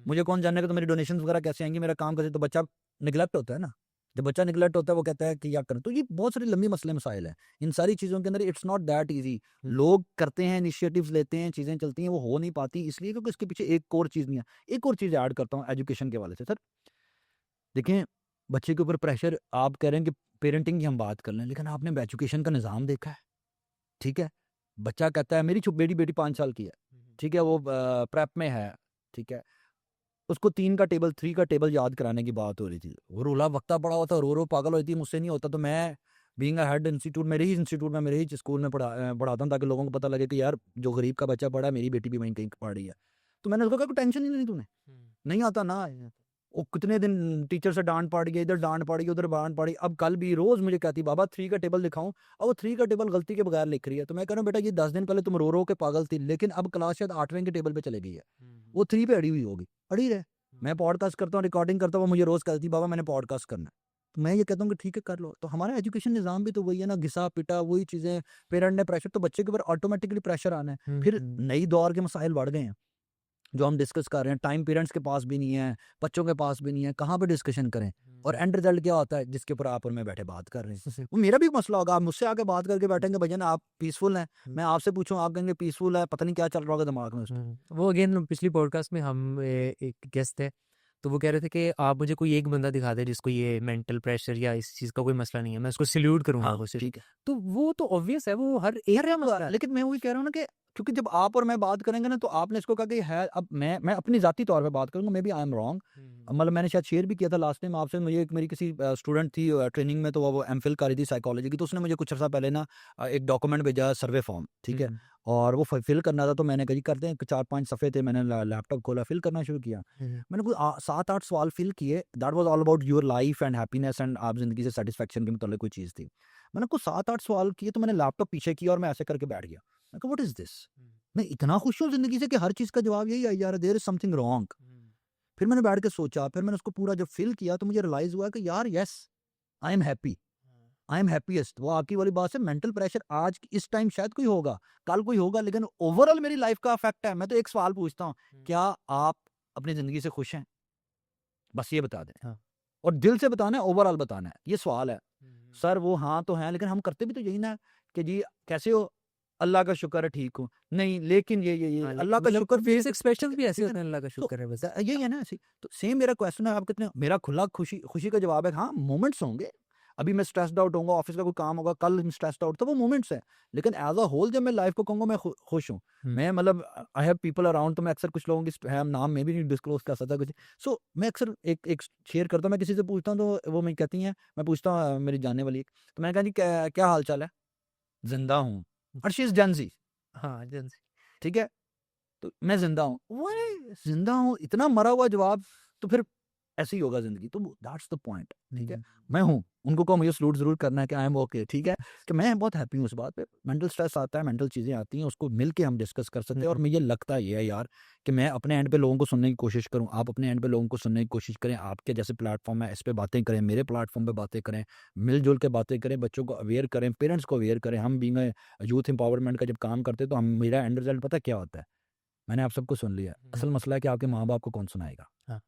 मुझे कौन जानेगा, तो मेरी डोनेशन वगैरह कैसे आएंगी, मेरा काम कैसे, तो बच्चा निगलेक्ट होता है ना। जब बच्चा निगलेक्ट होता है वो कहता है कि क्या करें। तो ये बहुत सारी लंबी मसले मसाइल है इन सारी चीज़ों के अंदर। It's not that easy. लोग करते हैं, इनिशिएटिव्स लेते हैं, चीज़ें चलती हैं, वो हो नहीं पाती इसलिए क्योंकि इसके पीछे एक और चीज़ नहीं है। एक और चीज़ ऐड करता हूँ एजुकेशन के हवाले से। सर देखें, बच्चे के ऊपर प्रेशर, आप कह रहे हैं कि पेरेंटिंग की हम बात कर लें, लेकिन आपने एजुकेशन का निज़ाम देखा है? ठीक है, बच्चा कहता है, मेरी बेटी 5 साल की है, ठीक है, वो प्रेप में है, ठीक है, उसको 3 का टेबल 3 का टेबल याद कराने की बात हो रही थी। वो रोला बकता पड़ा हुआ था, रो पागल हो रही थी, मुझसे नहीं होता। तो मैं बीइंग अ हेड इंस्टीट्यूट, मेरे ही इंस्टीट्यूट में, मेरे ही स्कूल में पढ़ाता हूँ ताकि लोगों को पता लगे कि यार जो गरीब का बच्चा पढ़ा है, मेरी बेटी भी वहीं कहीं पढ़ रही है। तो मैंने उसको कहा कोई टेंशन ही नहीं तूने, नहीं आता ना। वो कितने दिन टीचर से डांट पड़ गई, इधर डांट पड़ गई, उधर डांट पड़ी। अब कल भी रोज मुझे कहती बाबा 3 का टेबल दिखाऊं, और वो 3 का टेबल गलती के बगैर लिख रही है। तो मैं कह रहा हूँ बेटा ये 10 दिन पहले तुम रो के पागल थी, लेकिन अब क्लास शायद 8वें के टेबल पे चले गई है, वो 3 पे अड़ी हुई होगी, अड़ी रहे। मैं पॉडकास्ट करता हूँ, रिकॉर्डिंग करता हूँ, मुझे रोज कहती बाबा मैंने पॉडकास्ट करना है। तो मैं ये कहता हूँ कि ठीक है कर लो। तो हमारा एजुकेशन निज़ाम भी तो वही है ना, घिसा पिटा वही चीज़ें, पेरेंट ने प्रेशर, तो बच्चे के ऊपर ऑटोमेटिकली प्रेशर आना है। फिर नई दौर के मसाइल बढ़ गए हैं जो हम डिस्कस कर रहे हैं। टाइम पेरेंट्स के पास भी नहीं है, बच्चों के पास भी नहीं है, कहाँ पे डिस्कशन करें। और एंड रिजल्ट क्या होता है, जिसके ऊपर आप और मैं बैठे बात कर रहे हैं, वो मेरा भी मसला होगा। आप मुझसे आके बात करके बैठेंगे, भजन आप पीसफुल हैं, मैं आपसे पूछूं आप कहेंगे पीसफुल है, पता नहीं क्या चल रहा होगा दिमाग में उसमें। वो अगेन पिछली पॉडकास्ट में हम एक गेस्ट थे, तो वो कह रहे थे कि आप मुझे कोई एक बंदा दिखा दे जिसको ये मेंटल प्रेशर या इस चीज़ का कोई मसला नहीं है, मैं उसको सल्यूट करूंगा। हाँ वो सिर्फ ठीक है, तो वो तो ऑब्वियस है, वो हर एक का मसला है। लेकिन मैं वही कह रहा हूँ ना कि क्योंकि जब आप और मैं बात करेंगे ना, तो आपने इसको कहा कि है, अब मैं अपनी जाती तौर पे बात करूंगा, maybe I am wrong. मतलब मैंने शायद शेयर भी किया था लास्ट टाइम आपसे, मुझे मेरी किसी स्टूडेंट थी ट्रेनिंग में, तो वो एमफिल कर रही थी साइकोलॉजी की, तो उसने मुझे कुछ अर्सा पहले ना एक डॉक्यूमेंट भेजा, सर्वे फॉर्म, ठीक है, और वो फिल करना था। तो मैंने कही करते हैं, 4-5 सफ़े थे, मैंने लैपटॉप खोला, फिल करना शुरू किया। मैंने कोई 7-8 सवाल फिल किए, that was all about your life and happiness and आप जिंदगी से सेटिस्फैक्शन के मतलब कोई चीज़ थी। मैंने कुछ 7-8 सवाल किए, तो मैंने लैपटॉप पीछे किया और मैं ऐसे करके बैठ गया। मैं कहा व्हाट इज दिस, मैं इतना खुश हूँ जिंदगी से कि हर चीज़ का जवाब यही आई जा रहा है, देयर इज समथिंग रॉन्ग। फिर मैंने बैठ के सोचा, फिर मैंने उसको पूरा जब फिल किया तो मुझे रियलाइज हुआ कि यार yes, I am happy, I am happiest. वो आपकी वाली बात है, मेंटल प्रेशर आज इस टाइम शायद कोई होगा, कल कोई होगा, लेकिन ओवरऑल मेरी लाइफ का इफेक्ट है। मैं तो एक सवाल पूछता हूँ, क्या आप अपनी जिंदगी से खुश हैं? बस ये बता दें। हाँ। और दिल से बताना है, ओवरऑल बताना है, ये सवाल है। सर वो हाँ तो है, लेकिन हम करते भी तो यही ना कि जी कैसे हो, अल्लाह का शुक्र है ठीक हूँ, नहीं लेकिन ये अल्लाह का शुक्र, फेस एक्सप्रेशन भी ऐसे ठीक है होते ना? हैं, अल्लाह का तो शुक्र है बस। यही है ना ऐसे। तो सेम मेरा क्वेश्चन है, आप कितने, मेरा खुला खुशी खुशी का जवाब है हाँ, मोमेंट्स होंगे। अभी मैं स्ट्रेस्ड आउट होऊंगा, ऑफिस का कोई काम होगा, कल स्ट्रेस्ड आउट, तो वो मोमेंट्स है। लेकिन एज अ होल जब मैं लाइफ को कहूंगा मैं खुश हूँ, मैं मतलब आई हैव पीपल अराउंड, तो मैं अक्सर कुछ लोगों की नाम में भी नहीं डिस्क्लोज कर सकता कुछ। सो मैं अक्सर एक शेयर करता हूँ, मैं किसी से पूछता हूँ तो वो मैं कहती हैं, मैं पूछता हूँ मेरी जानने वाली एक, तो मैंने कहा जी क्या हाल चाल है, जिंदा हूँ, और शी इज जेंजी, हाँ जन ठीक है, तो मैं जिंदा हूँ, वो जिंदा हूँ, इतना मरा हुआ जवाब, तो फिर ऐसे ही होगा जिंदगी। तो दैट्स द पॉइंट, ठीक है। मैं हूँ, उनको कहो मुझे सलूट जरूर करना है कि आई एम ओके, ठीक है, कि मैं बहुत हैप्पी हूँ उस बात पे। मेंटल स्ट्रेस आता है, मेंटल चीज़ें आती हैं, उसको मिल के हम डिस्कस कर सकते हैं। और मुझे लगता ये है यार कि मैं अपने एंड पे लोगों को सुनने की कोशिश करूँ, आप अपने एंड पे लोगों को सुनने की कोशिश करें, आपके जैसे प्लेटफॉर्म है इस पर बातें करें, मेरे प्लेटफॉर्म पे बातें करें, मिलजुल के बातें करें, बच्चों को अवेयर करें, पेरेंट्स को अवेयर करें। हम बीइंग यूथ एम्पावरमेंट का जब काम करते हैं तो हम, मेरा एंड रिजल्ट पता क्या होता है, मैंने आप सबको सुन लिया, असल मसला है कि आपके माँ बाप को कौन सुनाएगा। हाँ।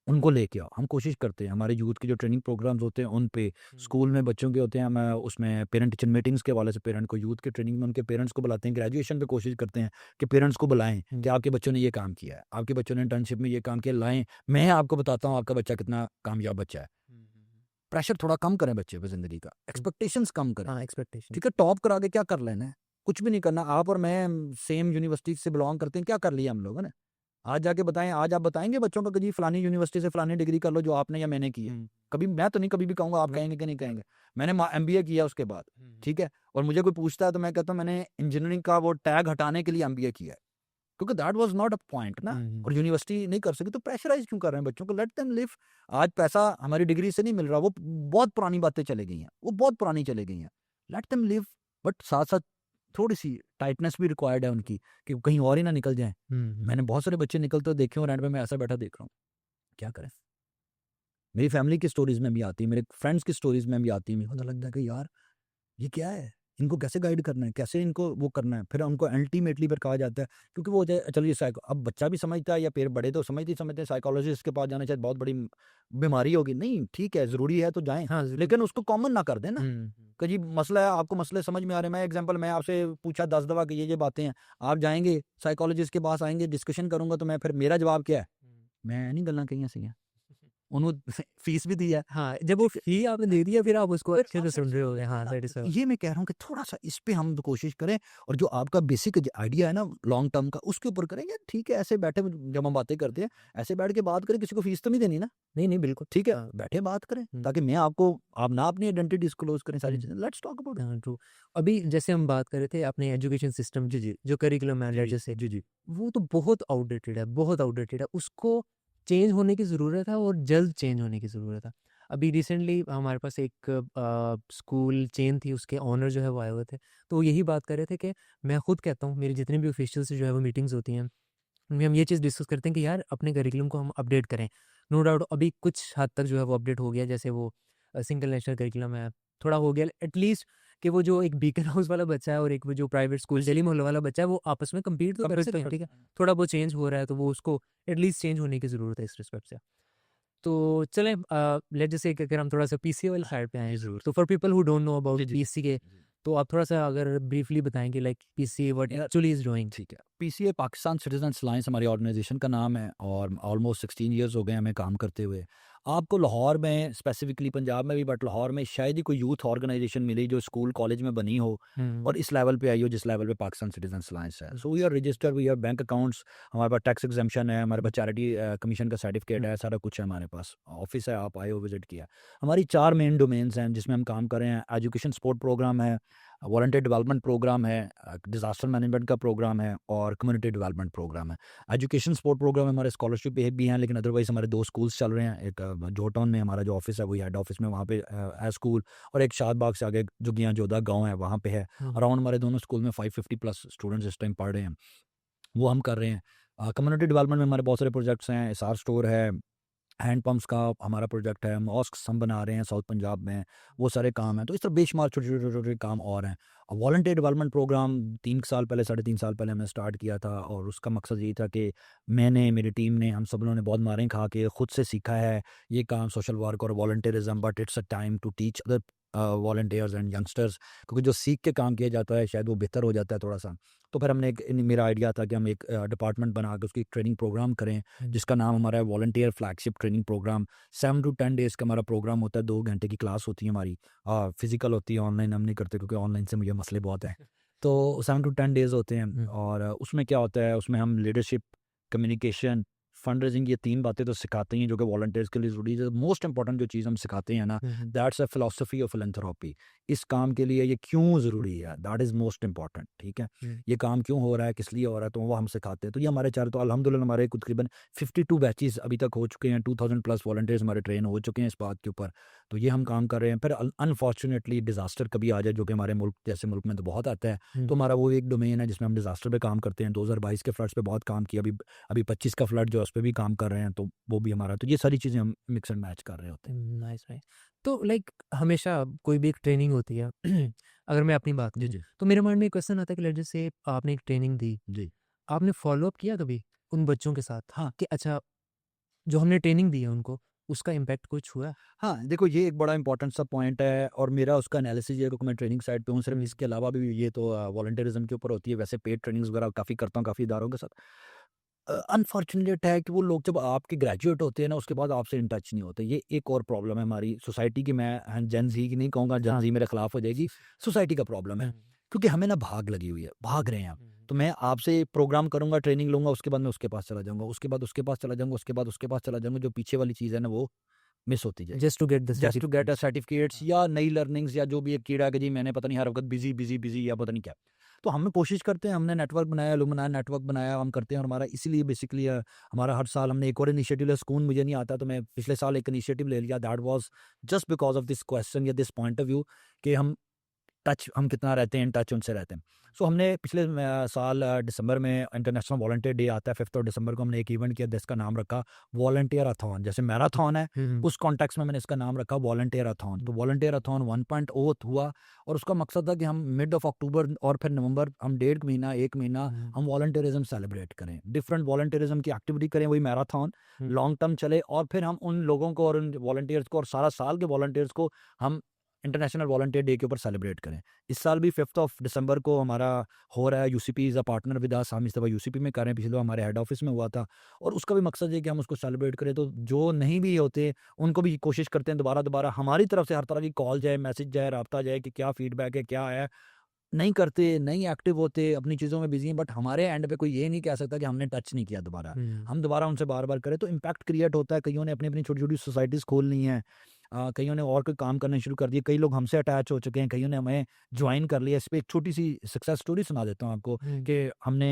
उनको लेके आओ, हम कोशिश करते हैं, हमारे यूथ के जो ट्रेनिंग प्रोग्राम्स होते हैं उन पे, स्कूल में बच्चों के होते हैं, हम उसमें पेरेंट टीचर मीटिंग्स के हवाले से पेरेंट को, यूथ के ट्रेनिंग में उनके पेरेंट्स को बुलाते हैं, ग्रेजुएशन पे कोशिश करते हैं कि पेरेंट्स को बुलाएं कि आपके बच्चों ने ये काम किया है, आपके बच्चों ने इंटर्नशिप में ये काम किया, लाएं, मैं आपको बताता हूँ आपका बच्चा कितना कामयाब बच्चा है। प्रेशर थोड़ा कम करें बच्चे पे जिंदगी का, एक्सपेक्टेशंस कम करें, हाँ एक्सपेक्टेशन। ठीक है। टॉप करा के क्या कर लेना है, कुछ भी नहीं करना। आप और मैं सेम यूनिवर्सिटी से बिलोंग करते हैं, क्या कर लिया हम लोगों ने, आज जाके बताएं, आज आप बताएंगे बच्चों को कि जी फलानी यूनिवर्सिटी से फलानी डिग्री कर लो जो आपने या मैंने की है। कभी मैं तो नहीं कभी भी कहूंगा, आप कहेंगे कि नहीं कहेंगे, मैंने एमबीए किया उसके बाद, ठीक है, और मुझे कोई पूछता है तो मैं कहता हूँ मैंने इंजीनियरिंग का वो टैग हटाने के लिए एमबीए किया है, क्योंकि that was not a point ना। और यूनिवर्सिटी नहीं कर सकी तो प्रेशराइज क्यों कर रहे हैं बच्चों को, लेट देम लिव। आज पैसा हमारी डिग्री से नहीं मिल रहा, वो बहुत पुरानी बातें चले गई हैं, वो बहुत पुरानी चले गई हैं, लेट देम लिव। बट साथ साथ थोड़ी सी टाइटनेस भी रिक्वायर्ड है उनकी कि कहीं और ही ना निकल जाएं। मैंने बहुत सारे बच्चे निकलते देखे और एंड पे मैं ऐसा बैठा देख रहा हूँ, क्या करें। मेरी फैमिली की स्टोरीज में भी आती है, मेरे फ्रेंड्स की स्टोरीज में भी आती है, मुझे पता लगता है कि यार ये क्या है, इनको कैसे गाइड करना है, कैसे इनको वो करना है। फिर उनको अल्टीमेटली फिर कहा जाता है, क्योंकि वो चलिए साइको, अब बच्चा भी समझता है या फिर बड़े तो समझते हैं साइकोलॉजिस्ट के पास जाना चाहिए, बहुत बड़ी बीमारी होगी, नहीं ठीक है ज़रूरी है तो जाएं, हाँ, लेकिन उसको कॉमन ना कर दें ना कि जी मसला है, आपको मसले समझ में आ रहे हैं। मैं एग्जांपल, मैं आपसे पूछा 10 दफ़ा कि ये बातें हैं, आप जाएंगे साइकोलॉजिस्ट के पास आएंगे, डिस्कशन करूंगा, तो मैं फिर मेरा जवाब क्या है, मैं नहीं गल्ला कहीं ऐसी हैं, उन्होंने फीस भी दी है। हाँ, जब वो फी आपने दे दिया फिर आप उसको फिर अच्छे से सुन रहे होगे। हाँ, दैट इज़ ये मैं कह रहा हूँ कि थोड़ा-सा इस पे हम कोशिश करें, और जो आपका बेसिक आइडिया है ना लॉन्ग टर्म का, उसके ऊपर करें। यार ठीक है, ऐसे बैठे जब हम बातें करते हैं, ऐसे बैठ के बात करें, किसी को फीस तो नहीं देनी ना, नहीं, नहीं, बिल्कुल। ठीक है? हाँ, बैठे बात करें, हुँ, ताकि मैं आपको, आप ना अपनी आइडेंटिटी डिस्क्लोज़ करें, सारी हुँ। चीज़ें, लेट्स टॉक अबाउट इट। हाँ, ट्रू। अभी जैसे हम बात कर रहे थे अपने एजुकेशन सिस्टम जी, जी। जो करिकुलम है जी, जैसे, जी, जी। वो तो बहुत आउटडेटेड है, बहुत आउटडेटेड है। उसको चेंज होने की ज़रूरत है और जल्द चेंज होने की ज़रूरत है। अभी रिसेंटली हमारे पास एक स्कूल चेन थी, उसके ओनर जो है वो आए हुए थे। तो वो यही बात कर रहे थे कि मैं खुद कहता हूँ, मेरी जितने भी ऑफिशियल से जो है वो मीटिंग्स होती हैं, उनमें हम ये चीज़ डिस्कस करते हैं कि यार अपने करिकुलम को हम अपडेट करें। नो डाउट अभी कुछ हद तक जो है वो अपडेट हो गया, जैसे वो सिंगल नेशनल करिकुलम है, थोड़ा हो गया एटलीस्ट, कि वो जो एक बीकन हाउस वाला बच्चा है और एक वो जो प्राइवेट स्कूल गली मोहल्ले वाला बच्चा है, वो आपस में कम्पीट तो कर सकते हैं, ठीक है? थोड़ा बहुत चेंज हो रहा है, तो वो उसको एटलीस्ट चेंज होने की ज़रूरत है इस रिस्पेक्ट से। तो चलें, लेट्स जस्ट से अगर हम थोड़ा-सा पीसीए वाली साइड पे आएँ, ज़रूर। तो for people who don't know जी, अबाउट जी। पीसीए, जी। तो आप थोड़ा-सा अगर ब्रीफली बताएँगे लाइक पीसीए व्हाट यार एक्चुअली इज़ डूइंग? ठीक है। पीसीए पाकिस्तान सिटीजन्स अलायंस हमारी ऑर्गेनाइजेशन का नाम है, और ऑलमोस्ट 16 ईयर्स हो गए हमें काम करते हुए। आपको लाहौर में, स्पेसिफिकली पंजाब में भी, बट लाहौर में शायद ही कोई यूथ ऑर्गेनाइजेशन मिली जो स्कूल कॉलेज में बनी हो हुँ, और इस लेवल पे आई हो जिस लेवल पे पाकिस्तान सिटीजन्स अलायंस है। Hmm, so we are registered, we have bank accounts, हमारे पास टैक्स एग्जेम्पशन है, हमारे हुँ, पास चैरिटी कमीशन का सर्टिफिकेट हुँ, है, सारा कुछ है हमारे पास। ऑफिस है, आप आए हो, विजिट किया। हमारी 4 मेन डोमेन्स हैं जिसमें हम काम कर रहे हैं। एजुकेशन सपोर्ट प्रोग्राम है, वॉलंटियर डेवलपमेंट प्रोग्राम है, डिज़ास्टर मैनेजमेंट का प्रोग्राम है, और कम्युनिटी डेवलपमेंट प्रोग्राम है। एजुकेशन सपोर्ट प्रोग्राम हमारे स्कॉलरशिप पे भी हैं, लेकिन अदरवाइज़ हमारे 2 स्कूल्स चल रहे हैं। एक जोड़ टाउन में हमारा जो ऑफिस है, वही हेड ऑफिस में, वहाँ पे है स्कूल, और एक शादबाग से आगे जुगियाँ जोधा गाँव है, वहाँ पे है। हुँ, अराउंड हमारे दोनों स्कूल में 550 प्लस स्टूडेंट्स इस टाइम पढ़ रहे हैं, वो हम कर रहे हैं। कम्युनिटी डेवलपमेंट में हमारे बहुत सारे प्रोजेक्ट्स हैं, एसआर स्टोर है, हैंड पंप्स का हमारा प्रोजेक्ट है, मॉस्क्स हम बना रहे हैं साउथ पंजाब में, वो सारे काम हैं। तो इस तरह बेशुमार छोटे-छोटे काम और हैं। और वॉलंटियर डेवलपमेंट प्रोग्राम 3 साल पहले, साढ़े 3 साल पहले हमने स्टार्ट किया था, और उसका मकसद यही था कि मैंने, मेरी टीम ने, हम सब लोगों ने बहुत मारें खा के खुद से सीखा है ये काम, सोशल वर्क और volunteerism, but it's a time to teach other volunteers and youngsters, क्योंकि जो सीख के काम किया जाता है शायद वो बेहतर हो जाता है थोड़ा-सा। तो फिर हमने मेरा आइडिया था कि हम एक डिपार्टमेंट बना के उसकी ट्रेनिंग प्रोग्राम करें, हुँ, जिसका नाम हमारा है volunteer flagship training programme. 7 to 10 days का हमारा प्रोग्राम होता है, 2 घंटे की क्लास होती है हमारी। फिज़िकल होती है, ऑनलाइन हम नहीं करते क्योंकि ऑनलाइन से मुझे मसले बहुत हैं। तो 7 टू 10 डेज़ होते हैं, हुँ, और उसमें क्या होता है, उसमें हम लीडरशिप, कम्युनिकेशन, फंड रेज़िंग, ये 3 बातें तो सिखाते ही हैं जो कि वॉलंटियर्स के लिए ज़रूरी है। मोस्ट इम्पोर्टेंट जो चीज़ हम सिखाते हैं ना, हुँ, हुँ, that's a philosophy of philanthropy. इस काम के लिए ये क्यों ज़रूरी है, दैट इज़ मोस्ट इम्पोर्टेंट, ठीक है? हुँ, ये काम क्यों हो रहा है, किस लिए हो रहा है, तो वो हम सिखाते हैं। तो ये हमारे चारों, तो अल्हम्दुलिल्लाह हमारे तकरीबन 52 बैचेज़ अभी तक हो चुके हैं, 2000 प्लस वॉलंटियर्स हमारे ट्रेन हो चुके हैं इस बात के ऊपर। तो ये हम काम कर रहे हैं। फिर अनफॉर्चुनेटली डिज़ास्टर कभी आ जाए, जो कि हमारे मुल्क जैसे मुल्क में तो बहुत आता है, हुँ, तो हमारा वो एक डोमेन है जिसमें हम डिज़ास्टर पे काम करते हैं। 2022 के फ्लड्स पे बहुत काम किया, अभी अभी 25 का फ्लड जो है उस पे भी काम कर रहे हैं, तो वो भी हमारा, तो ये सारी चीज़ें हम मिक्स एंड मैच कर रहे होते हैं। Nice, nice. तो लाइक हमेशा कोई भी एक ट्रेनिंग होती है, अगर मैं अपनी बात जी, करूँ, जी। तो मेरे माइंड में एक क्वेश्चन आता है कि लेट्स जस्ट से आपने एक ट्रेनिंग दी, जी। आपने फ़ॉलो अप किया कभी उन बच्चों के साथ हाँ। कि अच्छा, जो हमने ट्रेनिंग दी है उनको, उसका इम्पैक्ट कुछ हुआ? हाँ, देखो ये एक बड़ा इम्पोर्टेंट सा पॉइंट है, और मेरा उसका एनालिसिस ये है, क्योंकि मैं ट्रेनिंग साइड पे हूँ, सिर्फ़ हुँ, इसके अलावा भी ये तो वॉलंटियरिज़्म के ऊपर होती है, वैसे पेड ट्रेनिंग्स वगैरह काफ़ी करता हूँ काफ़ी इदारों के साथ। अनफॉर्चुनेट है कि वो लोग जब आपके ग्रेजुएट होते हैं ना, उसके बाद आपसे इन टच नहीं होते। ये एक और प्रॉब्लम है हमारी सोसाइटी की। मैं जेन ज़ी की नहीं कहूँगा, जेन हाँ। ज़ी मेरे खिलाफ हो जाएगी, सोसाइटी का प्रॉब्लम है। हुँ, क्योंकि हमें ना भाग लगी हुई है, भाग रहे हैं हम। हुँ, तो मैं आपसे प्रोग्राम करूँगा, ट्रेनिंग लूँगा, उसके बाद मैं उसके पास चला जाऊँगा, उसके बाद उसके पास चला जाऊँगा, उसके बाद उसके पास चला जाऊँगा, जो पीछे वाली चीज़ है ना वो मिस होती जाएगी। Just to get the just to get a certificates. Certificates या नई लर्निंग्स, या जो भी एक कीड़ा है कि जी मैंने पता नहीं हर वक़्त बिज़ी, बिज़ी, बिज़ी, या पता नहीं क्या। तो हम कोशिश करते हैं, हमने नेटवर्क बनाया, एलुमनाई नेटवर्क बनाया, हम करते हैं, और हमारा इसीलिए बेसिकली हमारा हर साल हमने एक और इनिशिएटिव लिया। सुकून मुझे नहीं आता, तो मैं पिछले साल एक इनिशिएटिव ले लिया, that was just because of this question या दिस पॉइंट ऑफ व्यू, कि हम टच हम कितना रहते हैं, इन टच उनसे रहते हैं। सो हमने पिछले साल दिसंबर में इंटरनेशनल वॉलंटियर डे आता है 5 दिसंबर को, हमने एक इवेंट किया जिसका नाम रखा वॉलंटियर-अथॉन। जैसे मैराथन है उस कॉन्टेक्स्ट में मैंने इसका नाम रखा वॉलंटियर-अथॉन। तो वॉलंटियर-अथॉन 1.0 हुआ और उसका मकसद था कि हम मिड ऑफ अक्टूबर और फिर नवंबर, हम 1.5 महीना 1 महीना हम वॉलंटियरिज्म सेलिब्रेट करें, डिफरेंट वॉलंटियरिज्म की एक्टिविटी करें, वही मैराथन लॉन्ग टर्म चले और फिर हम उन लोगों को और उन वॉलंटियर्स को और सारा साल के वॉलंटियर्स को हम इंटरनेशनल वॉलंटियर डे के ऊपर सेलिब्रेट करें। इस साल भी 5 दिसंबर को हमारा हो रहा है, UCP is a partner with us, हम इस दफ़ा यूसीपी में कर रहे हैं, पिछले दफ़ा हमारे हेड ऑफिस में हुआ था और उसका भी मकसद है कि हम उसको सेलिब्रेट करें। तो जो नहीं भी होते उनको भी कोशिश करते हैं दोबारा हमारी तरफ से हर तरह की कॉल जाए, मैसेज जाए, राब्ता जाए कि क्या फीडबैक है, क्या है। नहीं करते, नहीं एक्टिव होते, अपनी चीज़ों में बिजी हैं, बट हमारे एंड पे कोई ये नहीं कह सकता कि हमने टच नहीं किया दोबारा। हम दोबारा उनसे बार-बार करें तो इम्पैक्ट क्रिएट होता है। कईयों ने अपनी-अपनी छोटी-छोटी सोसाइटीज़ खोल ली हैं, कईयों ने और कोई काम करना शुरू कर दिए, कई लोग हमसे अटैच हो चुके हैं, कईयों ने हमें जॉइन कर लिया। इस पे एक छोटी-सी सक्सेस स्टोरी सुना देता हूँ आपको कि हमने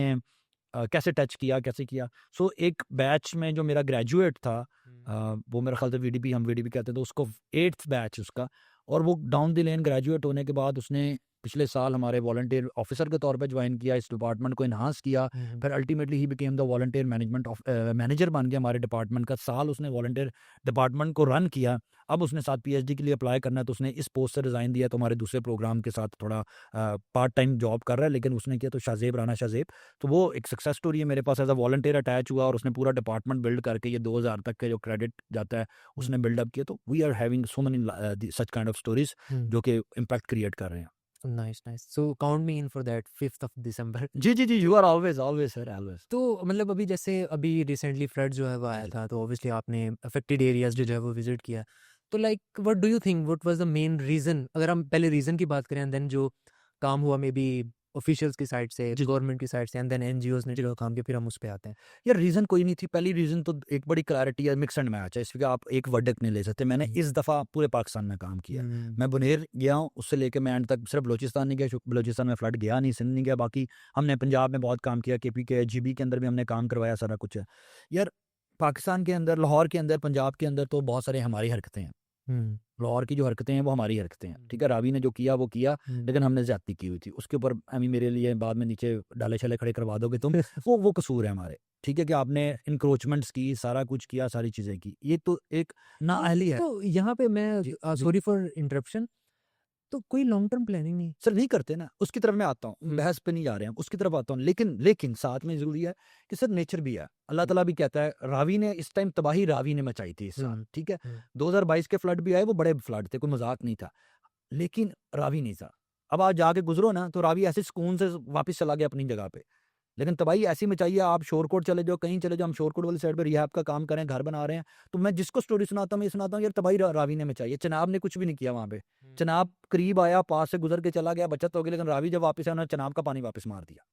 कैसे टच किया, कैसे किया। सो एक बैच में जो मेरा ग्रेजुएट था, वो मेरा ख्याल से वीडीपी, हम वीडीपी कहते हैं, तो उसको 8th बैच उसका, और वो डाउन द लेन ग्रेजुएट होने के बाद उसने पिछले साल हमारे वॉलंटियर ऑफिसर के तौर पे ज्वाइन किया, इस डिपार्टमेंट को इन्हांस किया। फिर ultimately he became the volunteer management of manager बन गया हमारे डिपार्टमेंट का। साल उसने वॉलंटियर डिपार्टमेंट को रन किया। अब उसने साथ पीएचडी के लिए अप्लाई करना है, तो उसने इस पोस्ट से रिज़ाइन दिया, तो हमारे दूसरे प्रोग्राम के साथ थोड़ा पार्ट टाइम जॉब कर रहा है, लेकिन उसने किया तो शाज़ेब, राना शाज़ेब। तो वो एक सक्सेस स्टोरी है मेरे पास, एज अ वॉलंटियर अटैच हुआ और उसने पूरा डिपार्टमेंट बिल्ड करके ये 2000 तक के जो क्रेडिट जाता है उसने बिल्डअप किया। तो we are having so many such kind of stories जो कि इम्पैक्ट क्रिएट कर रहे हैं। Nice nice, so count me in for that 5 दिसंबर। जी जी जी, you are always always sir, always. तो मतलब अभी जैसे अभी रिसेंटली फ्लड जो है वो आया था, तो ऑब्वियसली आपने अफेक्टेड एरियाज जो है वो विजिट किया। तो like what do you think what was the main reason, अगर हम पहले रीज़न की बात करें एंड देन जो काम हुआ मे बी ऑफिशियल्स की साइड से, जी। गवर्नमेंट की साइड से, एंड देन एनजीओज ने जो काम किया, फिर हम उस पे आते हैं। यार रीज़न कोई नहीं थी। पहली रीज़न तो एक बड़ी क्लैरिटी है, मिक्स एंड मैच है, इसलिए आप एक वर्डिक्ट नहीं ले सकते। मैंने इस दफ़ा पूरे पाकिस्तान में काम किया। मैं बुनेर गया हूँ, उससे लेके मैं एंड तक सिर्फ बलोचिस्तान नहीं गया, बलोचिस्तान में फ्लड गया नहीं, सिंध नहीं गया। बाकी हमने पंजाब में बहुत काम किया, केपी के जीबी के अंदर भी हमने काम करवाया, सारा कुछ है। यार पाकिस्तान के अंदर, लाहौर के अंदर, पंजाब के अंदर तो बहुत सारे हमारी हरकतें हैं। लाहौर की जो हरकतें हैं वो हमारी हरकतें हैं, ठीक है। रावी ने जो किया वो किया, लेकिन हमने ज्यादती की हुई थी उसके ऊपर। मेरे लिए बाद में नीचे डाले छले खड़े करवा दोगे तुम, वो कसूर है हमारे, ठीक है, कि आपने इंक्रोचमेंट्स की, सारा कुछ किया, सारी चीजें की, ये तो एक नाअहली है। तो यहाँ पे मैं जी, सॉरी फॉर इंटरप्शन, तो कोई लॉन्ग टर्म प्लानिंग नहीं? सर नहीं करते ना, उसकी तरफ मैं आता हूँ, बहस पे नहीं जा रहे हैं, उसकी तरफ आता हूँ। लेकिन साथ में जरूरी है कि सर नेचर भी है। अल्लाह ताला भी कहता है, रावी ने इस टाइम तबाही रावी ने मचाई थी इस साल, ठीक है। 2022 के फ्लड भी आए, वो बड़े फ्लड थे, कोई मजाक नहीं था, लेकिन रावी नहीं था। अब आज जाके गुजरो ना तो रावी ऐसे सुकून से वापस चला गया अपनी जगह पे, लेकिन तबाही ऐसी मचाई है। आप शोरकोट चले जाओ, कहीं चले जाओ, हम शोरकोट वाली साइड पे रिहैब का काम करें, घर बना रहे हैं, तो मैं जिसको स्टोरी सुनाता हूँ, ये सुनाता हूँ, यार तबाही रावी ने मचाई है। चनाब ने कुछ भी नहीं किया वहाँ पे। चनाब करीब आया, पास से गुजर के चला गया, बचत हो गई, लेकिन रावी जब वापस आया उन्होंने चनाब का पानी वापस मार दिया,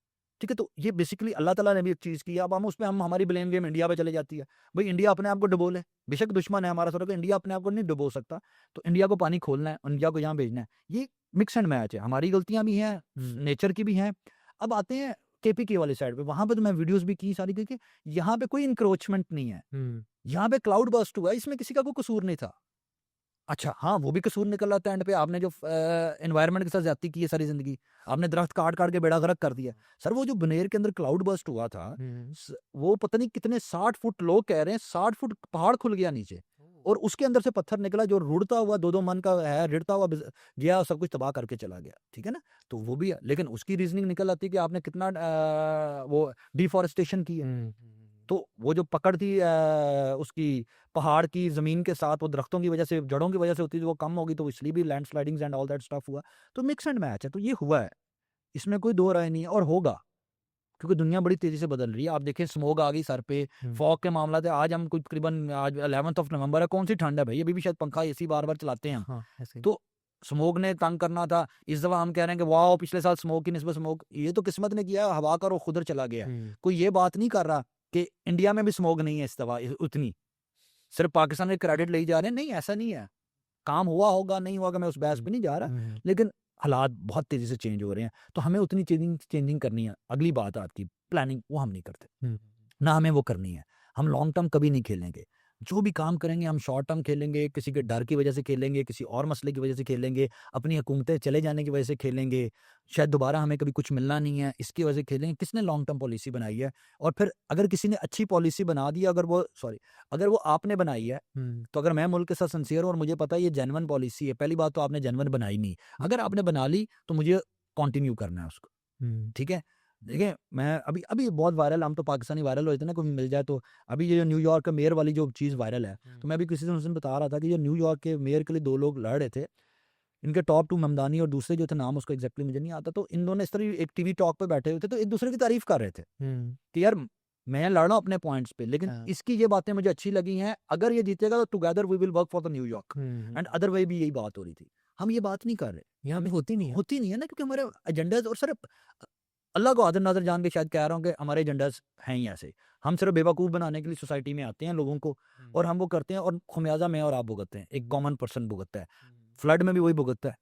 ठीक है। तो ये बेसिकली अल्लाह ताला ने भी एक चीज़ की है। अब हम उस पे हम हमारी ब्लेम गेम इंडिया पे चले जाती है। भाई इंडिया अपने आप को डुबो ले, बेशक दुश्मन है हमारा सारा, तो इंडिया अपने आप को नहीं डुबो सकता। तो इंडिया को पानी खोलना है, इंडिया को यहाँ भेजना है, ये मिक्स एंड मैच है। हमारी गलतियां भी हैं, नेचर की भी हैं। अब आते हैं केपी के वाली साइड पे, वहां पे तो मैं वीडियोस भी की सारी, क्योंकि यहाँ पे कोई इंक्रोचमेंट नहीं है। यहाँ पे क्लाउड बर्स्ट हुआ, इसमें किसी का कोई कसूर नहीं था। अच्छा हाँ, वो भी कसूर निकल रहा था एंड पे, आपने जो एनवायरनमेंट के साथ ज्यादती की है सारी जिंदगी, आपने दरख्त काट काट के बेड़ा गर्क कर दिया। सर वो जो बनेर के अंदर क्लाउड बर्स्ट हुआ था, वो पता नहीं कितने 60 फुट, लोग कह रहे हैं 60 फुट पहाड़ खुल गया नीचे, और उसके अंदर से पत्थर निकला जो रुड़ता हुआ 2-2 मन का है, रिड़ता हुआ गया, सब कुछ तबाह करके चला गया, ठीक है ना। तो वो भी है, लेकिन उसकी रीजनिंग निकल आती है कि आपने कितना वो डिफॉरेस्टेशन की है। तो वो जो पकड़ थी उसकी पहाड़ की ज़मीन के साथ, वो दरख्तों की वजह से, जड़ों की वजह से होती थी, वो कम होगी, तो इसलिए भी लैंडस्लाइडिंग्स एंड ऑल दैट स्टफ हुआ। तो मिक्स एंड मैच है, तो ये हुआ है, इसमें कोई दो राय नहीं है, और होगा, क्योंकि दुनिया बड़ी तेजी से बदल रही है। आप देखें स्मोक आ गई सर पे, फॉग के मामला थे। आज हम कुछ तकरीबन आज 11 नवंबर है, कौन सी ठंड है भाई, अभी भी शायद पंखा एसी बार बार चलाते हैं हम। हाँ, ऐसे ही। तो स्मोक ने तंग करना था, इस दफा हम कह रहे हैं कि वाह पिछले साल स्मोक की निस्बत स्मोक, ये तो किस्मत ने किया, हवा का रुख उधर चला गया। कोई ये बात नहीं कर रहा कि इंडिया में भी स्मोक नहीं है इस दफा उतनी, सिर्फ पाकिस्तान के क्रेडिट ले जा रहे हैं, नहीं ऐसा नहीं है। काम हुआ होगा, नहीं हुआ, मैं उस बहस पे नहीं जा रहा, लेकिन हालात बहुत तेजी से चेंज हो रहे हैं, तो हमें उतनी चेंजिंग करनी है। अगली बात आपकी प्लानिंग, वो हम नहीं करते, ना हमें वो करनी है। हम लॉन्ग टर्म कभी नहीं खेलेंगे। जो भी काम करेंगे हम शॉर्ट टर्म खेलेंगे, किसी के डर की वजह से खेलेंगे, किसी और मसले की वजह से खेलेंगे, अपनी हुकूमतें चले जाने की वजह से खेलेंगे, शायद दोबारा हमें कभी कुछ मिलना नहीं है, इसकी वजह से खेलेंगे। किसने लॉन्ग टर्म पॉलिसी बनाई है? और फिर अगर किसी ने अच्छी पॉलिसी बना दी, अगर वो आपने बनाई है, तो अगर मैं मुल्क के साथ सिंसियर हूँ और मुझे पता है ये जेन्युइन पॉलिसी है, पहली बात तो आपने जेन्युइन बनाई नहीं। अगर आपने बना ली तो मुझे कंटिन्यू करना है उसको, ठीक है? देखिए, मैं अभी अभी बहुत वायरल, हम तो पाकिस्तानी वायरल हो जाते हैं ना, कोई मिल जाए तो। अभी ये जो न्यूयॉर्क का मेयर वाली जो चीज़ वायरल है, तो मैं अभी किसी दिन उस दिन बता रहा था कि जो न्यूयॉर्क के मेयर के लिए 2 लोग लड़ रहे थे, इनके टॉप 2 ममदानी और दूसरे जो थे, नाम उसका एग्जैक्टली मुझे नहीं आता, तो इन दोनों इस तरह एक टीवी टॉक पे बैठे हुए थे, तो एक दूसरे की तारीफ कर रहे थे कि यार मैं लड़ रहा हूँ अपने पॉइंट्स पे, लेकिन इसकी ये बातें मुझे अच्छी लगी हैं, अगर ये जीतेगा तो together we will work for the New York. And other way भी यही बात हो रही थी। हम ये बात नहीं कर रहे, यहाँ पे होती नहीं है। होती नहीं है ना, क्योंकि हमारे एजेंडाज, और सर अल्लाह को आदर नादर जान के शायद कह रहा हूँ कि हमारे एजेंडाज हैं ही ऐसे। हम सिर्फ बेवकूफ़ बनाने के लिए सोसाइटी में आते हैं लोगों को, और हम वो करते हैं, और खुमियाजा मैं और आप भुगतते हैं, एक कॉमन पर्सन भुगतता है, फ्लड में भी वही भुगतता है,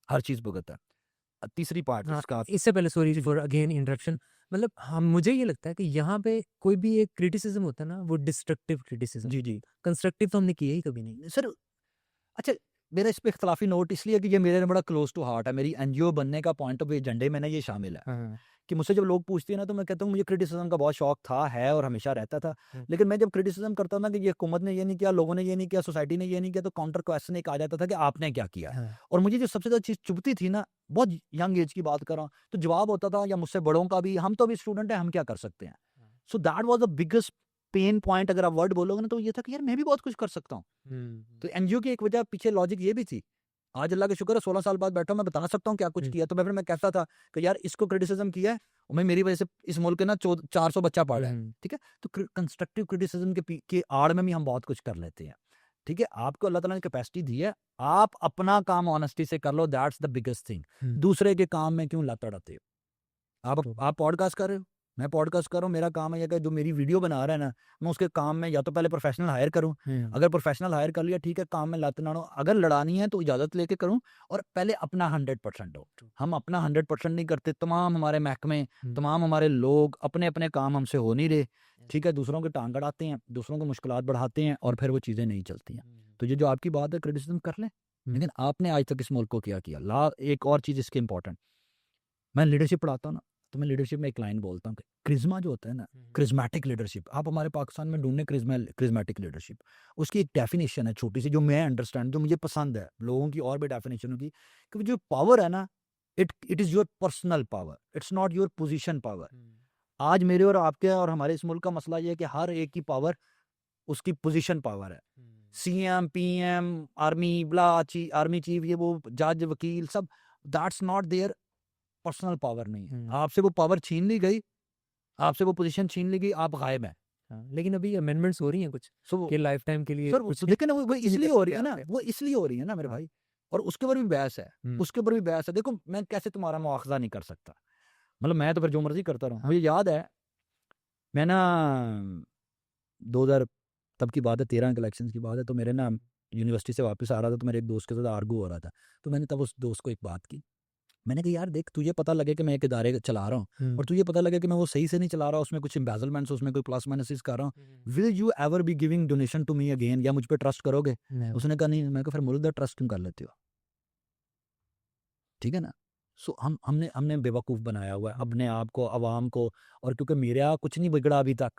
हर चीज़ भुगतता है। तीसरी पार्ट हाँ, इसका, इससे पहले सॉरी फॉर अगेन इंटरप्शन, मतलब हम मुझे ये लगता है कि यहाँ पे कोई भी एक क्रिटिसिज्म होता है ना, वो डिस्ट्रक्टिव क्रिटिसिज्म, जी कंस्ट्रक्टिव तो हमने किया ही कभी नहीं। सर। अच्छा, मेरा इस पे इख्तलाफी नोट इसलिए कि ये मेरे लिए बड़ा क्लोज टू हार्ट है। मेरी एनजीओ बनने का पॉइंट ऑफ एजेंडे में ना ये शामिल है हाँ, कि मुझसे जब लोग पूछते हैं ना, तो मैं कहता हूँ मुझे क्रिटिसिज्म का बहुत शौक था, है और हमेशा रहता था। लेकिन मैं जब क्रिटिसिज्म करता हूँ ना कि ये हुकूमत ने ये नहीं किया, लोगों ने ये नहीं किया, सोसाइटी ने ये नहीं किया, तो काउंटर क्वेश्चन एक आ जाता था कि आपने क्या किया। हाँ, और मुझे जो सबसे ज़्यादा चीज़ चुभती थी ना, बहुत यंग एज की बात कर रहा हूँ, तो जवाब होता था, या मुझसे बड़ों का भी, हम तो अभी स्टूडेंट हैं, हम क्या कर सकते हैं। So that was the biggest pain point. अगर आप वर्ड बोलोगे ना, तो ये था कि यार मैं भी बहुत कुछ कर सकता हूँ। तो एनजीओ की एक वजह पीछे लॉजिक ये भी थी। आज अल्लाह का शुक्र है 16 साल बाद बैठा हूं, मैं बता सकता हूँ क्या कुछ किया। तो मैं कहता था कि यार इसको क्रिटिसिज्म किया है, और मैं मेरी वजह से इस मुल्क के ना 400 बच्चा पढ़ रहा है, ठीक है। तो कंस्ट्रक्टिव क्रिटिसिज्म के आड़ में भी हम बहुत कुछ कर लेते हैं, ठीक है। आपको अल्लाह ताला ने कैपेसिटी दी है, आप अपना काम ऑनेस्टी से कर लो, दैट्स द बिगेस्ट थिंग। दूसरे के काम में क्यों लत अड़ाते हो। आप पॉडकास्ट कर रहे हो, मैं पॉडकास्ट कर रहा हूँ, मेरा काम है ये कि जो मेरी वीडियो बना रहा है ना, मैं उसके काम में या तो पहले प्रोफेशनल हायर करूँ, अगर प्रोफेशनल हायर कर लिया ठीक है, काम में लत ना हो। अगर लड़ानी है तो इजाज़त लेके करूँ, और पहले अपना 100% हो। हम अपना 100% नहीं करते, तमाम हमारे महकमे, तमाम हमारे लोग अपने अपने काम हमसे हो नहीं रहे, ठीक है, दूसरों के टांग अड़ाते हैं, दूसरों को मुश्किलात बढ़ाते हैं, और फिर वो चीज़ें नहीं चलती हैं। तो ये जो आपकी बात है, क्रिटिसिज्म कर लें, लेकिन आपने आज तक इस मुल्क को क्या किया। एक और चीज़ इसकी इंपॉर्टेंट, मैं लीडरशिप पढ़ाता हूँ ना, तो मैं लीडरशिप में एक लाइन बोलता हूँ कि क्रिज्मा जो होता है ना, क्रिज्मेटिक लीडरशिप, आप हमारे पाकिस्तान में ढूंढने क्रिज्मेटिक लीडरशिप, उसकी एक डेफिनेशन है छोटी सी, जो मैं अंडरस्टैंड, जो मुझे पसंद है, लोगों की और भी डेफिनेशन होगी, कि जो पावर है ना, it is your personal power, it's not your position power. आज मेरे और आपके और हमारे इस मुल्क का मसला ये है कि हर एक की पावर उसकी पोजीशन पावर है। CM, PM, army, army chief, ये वो जज, वकील, सब, that's not their personal power नहीं है। आपसे वो पावर छीन ली गई, आपसे वो पोजीशन छीन ली गई, आप गायब हैं। लेकिन अभी अमेंडमेंट्स हो रही हैं कुछ कि लाइफ टाइम के लिए सर कुछ लेकिन वो इसलिए हो रही है ना, वो इसलिए हो रही है ना मेरे भाई, और उसके ऊपर भी बहस है, उसके ऊपर भी बहस है। देखो, मैं कैसे तुम्हारा मुआखजा नहीं कर सकता, मतलब मैं तो फिर जो मर्जी करता रहूँ। मुझे याद है, मैं ना 2000 तब की बात है, 13 के इलेक्शन की बात है, तो मेरे ना यूनिवर्सिटी से वापस आ रहा था, तो मेरे एक दोस्त के साथ आर्गू हो रहा था। तो मैंने तब उस दोस्त को एक बात की, मैंने कहा यार देख, तुझे पता लगे कि मैं एक इदारे चला रहा हूँ, और तुझे पता लगे कि मैं वो सही से नहीं चला रहा, उसमें कुछ एम्बेजलमेंट्स, उसमें कोई प्लस माइनस कर रहा हूँ, will you ever be giving donation to me again, या मुझ पर ट्रस्ट करोगे? उसने कहा नहीं। मैं कहा फिर मुल्क ट्रस्ट क्यों कर लेते हो, ठीक है ना। सो हमने हमने बेवकूफ़ बनाया हुआ है अपने आप को, आवाम को, और क्योंकि मेरा कुछ नहीं बिगड़ा अभी तक,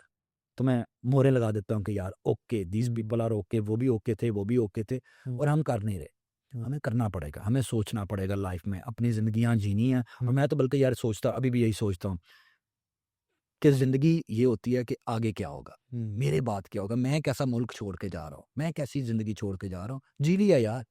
तो मैं मोहरे लगा देता हूँ कि यार okay, these people are okay, वो भी ओके थे, वो भी ओके थे, और हम कर नहीं रहे। हमें करना पड़ेगा, हमें सोचना पड़ेगा लाइफ में, अपनी ज़िंदगियाँ जीनी है। और मैं तो बल्कि यार सोचता, अभी भी यही सोचता हूँ कि ज़िंदगी ये होती है कि आगे क्या होगा, मेरे बाद क्या होगा, मैं कैसा मुल्क छोड़ के जा रहा हूँ, मैं कैसी ज़िंदगी छोड़ के जा रहा हूँ। जी लिया यार,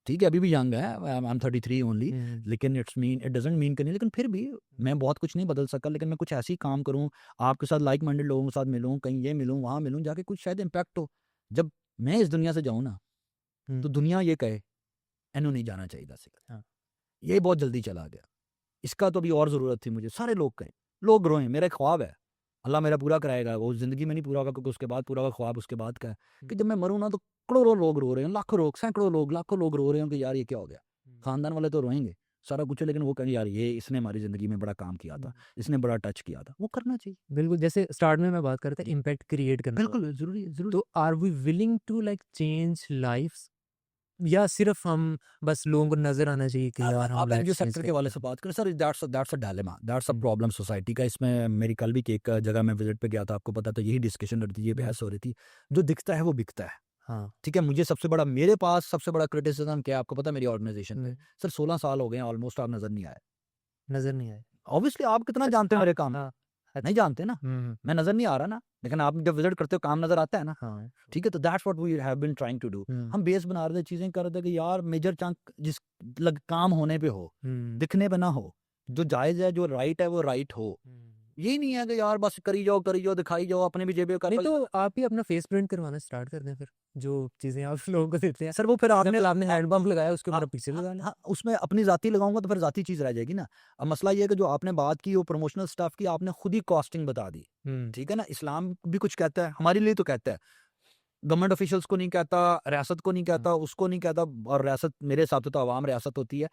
ठीक है, अभी भी यंग है, आई एम 33 ओनली, लेकिन इट डजंट मीन कि नहीं, लेकिन फिर भी मैं बहुत कुछ नहीं बदल सका, लेकिन मैं कुछ ऐसी काम करूँ, आपके साथ लाइक माइंडेड लोगों के साथ मिलूँ, कहीं ये मिलूँ, वहाँ मिलूँ, जाके कुछ शायद इम्पैक्ट हो। जब मैं इस दुनिया से जाऊँ ना, तो दुनिया ये कहे एनू नहीं जाना चाहिए था, ये बहुत जल्दी चला गया, इसका तो अभी और ज़रूरत थी मुझे। सारे लोग कहें, लोग रोएं, मेरा एक ख्वाब है, अल्लाह मेरा पूरा कराएगा, वो ज़िंदगी में नहीं पूरा होगा, क्योंकि उसके बाद पूरा होगा, ख्वाब उसके बाद का है कि जब मैं मरूँ ना, तो करोड़ों लोग रो रहे हैं, लाखों लोग, सैकड़ों लोग, लाखों लोग रो रहे हैं कि यार ये क्या हो गया। ख़ानदान वाले तो रोएंगे, सारा कुछ है, लेकिन वो कहेंगे यार ये इसने हमारी ज़िंदगी में बड़ा काम किया था, इसने बड़ा टच किया था, वो करना चाहिए। बिल्कुल, जैसे स्टार्ट में मैं बात कर रहा था जी। इम्पैक्ट क्रिएट करना। बिल्कुल, ज़रूरी है, ज़रूरी। तो are we willing to like change lifes, या सिर्फ हम बस लोगों को नज़र आना चाहिए कि यार हम आप लाइफ एनजीओ चेंज सेक्टर के कर वाले रहे से हैं? बात करें sir, that's a dilemma, that's a hmm, problem society का। इसमें मेरी कल भी एक जगह मैं विजिट पे गया था, आपको पता था, यही डिस्कशन हो रही थी, ये हुँ, बहस हो रही थी। जो दिखता है वो बिकता है, हाँ, ठीक है? मुझे सबसे बड़ा, मेरे पास सबसे बड़ा क्रिटिसिज्म क्या है आपको पता है मेरी ऑर्गेनाइजेशन पे? हुँ, सर 16 साल हो गए हैं ऑलमोस्ट, आप नज़र नहीं आए। नज़र नहीं आए। ऑब्वियसली आप कितना अच्छा, जानते हो हाँ, मेरे काम? हाँ, नहीं अच्छा। जानते ना। हुँ, हुँ, मैं नज़र नहीं आ रहा ना, लेकिन आप जब विजिट करते हो काम नज़र आता है ना। हाँ, ठीक है? तो that's what we have been trying to do. हुँ, हम बेस बना रहे थे, चीज़ें कर रहे थे कि यार मेजर चंक जिस काम होने पे हो, हुँ, दिखने पे ना हो। जो जायज़ है, जो राइट है वो राइट हो। हुँ। यही नहीं है कि यार बस करी जाओ, दिखाई जाओ, अपने भी जेबें कर नहीं लो। तो आप ही अपना फेस प्रिंट करवाना स्टार्ट कर दें फिर, जो चीज़ें आप लोगों को देते हैं। सर वो फिर आपने एग्ज़ाम्पल आपने हैंड पंप लगाया, उसके हाँ, ऊपर आप पीछे हाँ, लगा लें। हाँ, उसमें अपनी ज़ाती लगाऊँगा तो फिर ज़ाती चीज़ रह जाएगी ना। अब मसला ये है कि जो आपने बात की वो प्रमोशनल स्टफ़ की, आपने खुद ही कॉस्टिंग बता दी। हुँ, ठीक है ना? इस्लाम भी कुछ कहता है, हमारे लिए तो कहता है। गवर्नमेंट ऑफिशियल्स को नहीं कहता, रियासत को नहीं हाँ, कहता, उसको नहीं कहता, और रियासत मेरे हिसाब से तो अवाम रियासत होती है।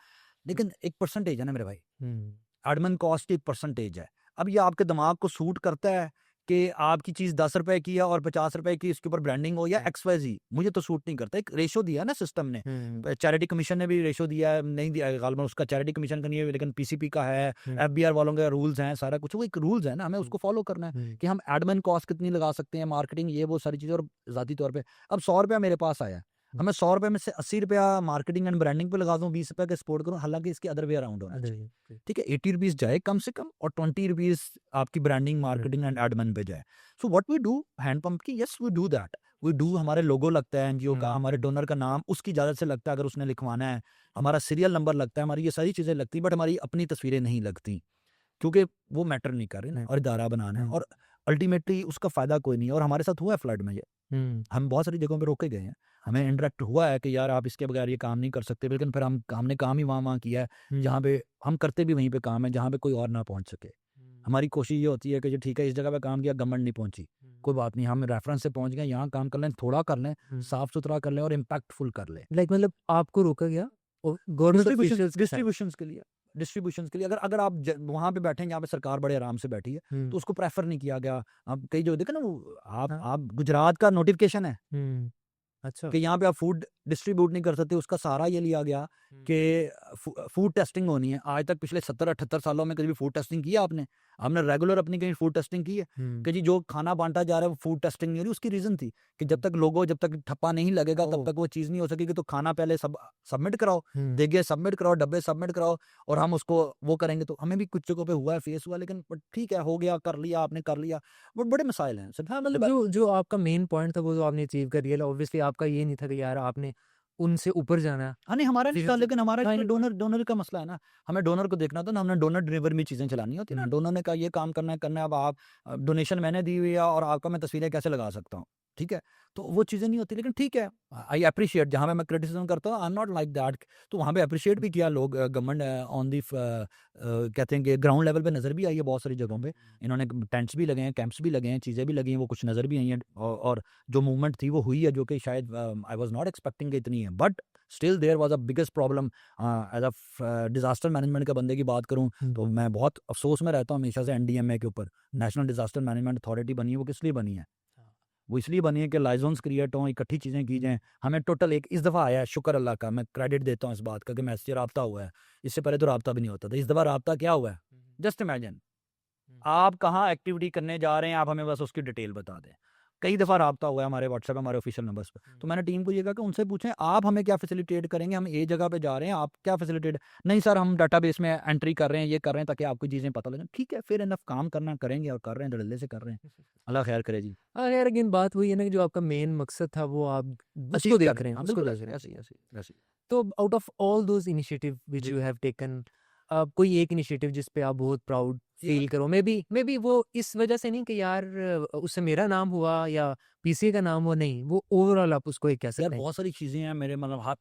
लेकिन एक परसेंटेज है ना मेरे भाई, हुँ, एडमिन कॉस्ट की एक परसेंटेज है। अब ये आपके दिमाग को सूट करता है कि आपकी चीज़ ₹10 की है और ₹50 की इसके ऊपर ब्रांडिंग हो या हुँ, एक्स-वाई-ज़ेड, मुझे तो सूट नहीं करता। एक रेशो दिया है ना सिस्टम ने, हुँ, चैरिटी कमीशन ने भी रेशो दिया है, नहीं दिया है गालिबन, उसका चैरिटी कमीशन का नहीं है, लेकिन पीसीपी का है, हुँ, एफबीआर वालों के रूल्स हैं, सारा कुछ, वो एक रूल्स है ना, हमें हुँ, उसको फॉलो करना है हुँ, कि हम एडमिन कॉस्ट कितनी लगा सकते हैं, मार्केटिंग, ये वो सारी चीज़ें, और ज़ाती तौर पे अब ₹100 मेरे पास आया, हुँ। अब मैं ₹100 में से ₹80 मार्केटिंग एंड ब्रांडिंग पे लगा दूँ, ₹20 का सपोर्ट करूँ, हालाँकि इसके अदर वे अराउंड होना चाहिए। ओके। ठीक है, ₹80 जाए कम से कम, और ₹20 आपकी ब्रांडिंग, हुँ, मार्केटिंग एंड एडमिन पे जाए। So what we do hand pump की, yes we do that. We do, हमारे लोगो लगता है एनजीओ का, हुँ, हमारे डोनर का नाम उसकी इजाज़त से लगता है अगर उसने लिखवाना है, हमारा सीरियल नंबर लगता है, हमारी ये सारी चीज़ें लगती हैं, बट हमारी अपनी तस्वीरें नहीं लगती, क्योंकि वो मैटर नहीं कर रही ना, हुँ, और इदारा बनाना है, हुँ, और अल्टीमेटली उसका फ़ायदा कोई नहीं है। और हमारे साथ हुआ है फ्लड में ये, हुँ, हम बहुत सारी जगहों पे रोके गए हैं। हमें इंटरेक्ट हुआ है कि यार आप इसके बगैर ये काम नहीं कर सकते, लेकिन फिर हमने काम ही वहाँ-वहाँ किया है, हुँ, जहाँ पे हम करते भी वहीं पे काम है, जहाँ पे कोई और ना पहुँच सके। हुँ, हमारी कोशिश ये होती है कि जो ठीक है, इस जगह पे काम किया, गवर्नमेंट नहीं पहुँची, हुँ, कोई बात नहीं, हम रेफरेंस से पहुँच गए, यहाँ काम कर लें, थोड़ा कर लें, हुँ। साफ-सुथरा कर लें और इम्पैक्टफुल कर लें। लाइक मतलब आपको रोका गया और गवर्नमेंट ऑफिशियल्स के साथ? डिस्ट्रीब्यूशंस के लिए, अगर आप वहां पे बैठे हैं जहाँ पे सरकार बड़े आराम से बैठी है, हुँ, तो उसको प्रेफर नहीं किया गया। आप कई जो देखे ना, वो हाँ, आप गुजरात का नोटिफिकेशन है हुँ, अच्छा। कि यहाँ पे आप फूड डिस्ट्रीब्यूट नहीं कर सकते, उसका सहारा ये लिया गया हुँ, कि फूड टेस्टिंग होनी है। आज तक पिछले 70-78 सालों में कभी फूड टेस्टिंग की है आपने? आपने रेगुलर अपनी कहीं फूड टेस्टिंग की है? हुँ, कि जी जो खाना बाँटा जा रहा है वो फूड टेस्टिंग नहीं हो रही, उसकी रीज़न थी कि जब तक ठप्पा नहीं लगेगा तब ओह! तक वो चीज़ नहीं हो सकेगी, तो खाना पहले सबमिट कराओ, हुँ, देगे सबमिट कराओ, डब्बे सबमिट कराओ, और हम उसको वो करेंगे। तो हमें भी कुछ जगहों पे हुआ है, फेस हुआ, लेकिन बट ठीक है, हो गया, कर लिया, आपने कर लिया। बट बड़े मसाइल हैं सर। हाँ, मतलब जो जो आपका मेन पॉइंट था वो तो आपने अचीव कर लिया। ऑब्वियसली आपका ये नहीं था कि यार आपने उनसे ऊपर जाना है। हाँ, नहीं हमारा नहीं फिर था, से लेकिन हमारा इसमें काइंड डोनर का मसला है ना। हमें डोनर को देखना था ना, हमने डोनर डिलीवर में चीज़ें चलानी होती है ना। हुँ, डोनर ने कहा ये काम करना है, अब आप डोनेशन मैंने दी हुई है और आपका मैं तस्वीरें कैसे लगा सकता हूँ, ठीक है? तो वो चीज़ें नहीं होती, लेकिन ठीक है, आई एप्रिशिएट, जहाँ पे मैं क्रिटिसिज़्म करता हूँ, I am not like that, तो वहाँ पे एप्रिशिएट भी किया लोग, गवर्नमेंट ऑन दी कहते हैं कि ग्राउंड लेवल पे नज़र भी आई है बहुत सारी जगहों पे। इन्होंने टेंट्स भी लगे हैं, कैंप्स भी लगे हैं, चीज़ें भी लगी हैं, वो कुछ नज़र भी आई हैं, और जो मूवमेंट थी वो हुई है, जो कि शायद आई वाज़ नॉट एक्सपेक्टिंग कि इतनी है। But still there was a biggest problem. As a disaster management के बंदे की बात करूँ, हुँ, तो मैं बहुत अफ़सोस में रहता हूँ हमेशा से एनडीएमए के ऊपर। नेशनल डिज़ास्टर मैनेजमेंट अथॉरिटी बनी है, वो किस लिए बनी है? हाँ, वो इसलिए बनी है कि लाइज़न्स क्रिएट हों, इकट्ठी चीज़ें की जाएँ। हमें टोटल एक इस दफ़ा आया है, शुक्र अल्लाह का, मैं क्रेडिट देता हूँ इस बात का कि मैसेज राब्ता हुआ है। इससे पहले तो राब्ता भी नहीं होता था। इस दफ़ा राब्ता क्या हुआ है? हुँ, जस्ट इमेजिन, हुँ, आप कहाँ एक्टिविटी करने जा रहे हैं, आप हमें बस उसकी डिटेल बता दें। कई दफ़ा राब्ता हुआ है हमारे व्हाट्सएप, हमारे ऑफिशियल नंबर्स पे। हुँ, तो मैंने टीम को ये कहा कि उनसे पूछें आप हमें क्या फैसिलिटेट करेंगे, हम ए जगह पे जा रहे हैं, आप क्या फैसिलिटेट, नहीं सर हम डाटाबेस में एंट्री कर रहे हैं, ये कर रहे हैं ताकि आपको चीज़ें पता लगें। ठीक है, फेयर इनफ, काम करना करेंगे और कर रहे हैं, धड़ल्ले से कर रहे हैं। अल्लाह खैर करे जी। हाँ, यार लेकिन बात वही है ना कि जो आपका मेन मकसद था वो आप अचीव उसको कर देख रहे रहे हैं। हैं, हाँ, उसको बिल्कुल देख ऐसे रहे हैं। ऐसे ही ऐसे ही ऐसे ही। तो out of all those initiative which जी, यू हैव टेकन, कोई एक इनिशिएटिव जिस पे आप बहुत प्राउड यार, फील करो? मे बी वो इस वजह से नहीं कि यार उससे मेरा नाम हुआ या पीसीए का नाम हुआ, नहीं, वो ओवरऑल आप उसको एक कह यार सकते हैं। बहुत सारी चीज़ें हैं मेरे, मतलब हर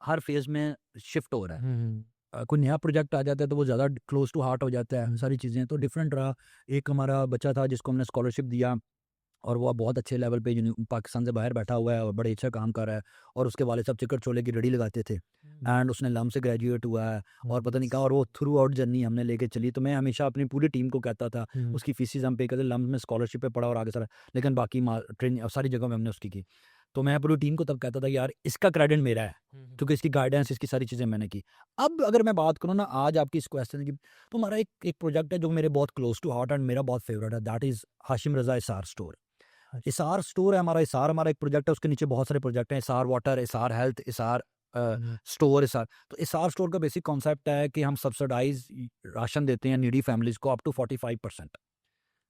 हर फ़ेज़ में शिफ्ट हो रहा है। हुँ, हुँ, कोई नया प्रोजेक्ट आ जाता है तो वो ज़्यादा क्लोज़ टू हार्ट हो जाता है, सारी चीज़ें तो डिफरेंट रहा। एक हमारा बच्चा था जिसको हमने स्कॉलरशिप दिया, और वो अब बहुत अच्छे लेवल पे पाकिस्तान से बाहर बैठा हुआ है और बड़े अच्छा काम कर रहा है, और उसके वाले साहब चिकन छोले की रेडी लगाते थे, एंड उसने लम से ग्रेजुएट हुआ है और पता नहीं कहाँ, और वो थ्रू आउट जर्नी हमने लेके चली। तो मैं हमेशा अपनी पूरी टीम को कहता था, उसकी फीसिस हम पे करते, लम में स्कॉलरशिप पे पढ़ा और आगे सारा, लेकिन बाकी ट्रेनिंग सारी जगह में हमने उसकी की। तो मैं पूरी टीम को तब कहता था यार इसका क्रेडिट मेरा है, क्योंकि इसकी गाइडेंस, इसकी सारी चीज़ें मैंने की। अब अगर मैं बात करूँ ना आज आपकी इस क्वेश्चन की, तो हमारा एक एक प्रोजेक्ट है जो मेरे बहुत क्लोज टू हार्ट एंड मेरा बहुत फेवरेट है, that is Hashim Raza Isar store. Isar store है हमारा, इसार हमारा एक प्रोजेक्ट है, उसके नीचे बहुत सारे प्रोजेक्ट हैं, इसार वाटर, इसार हेल्थ, इसार स्टोर, इसार। तो इसार स्टोर का बेसिक कॉन्सेप्ट है कि हम सब्सिडाइज राशन देते हैं नीडी फैमिलीज को अप टू 45%।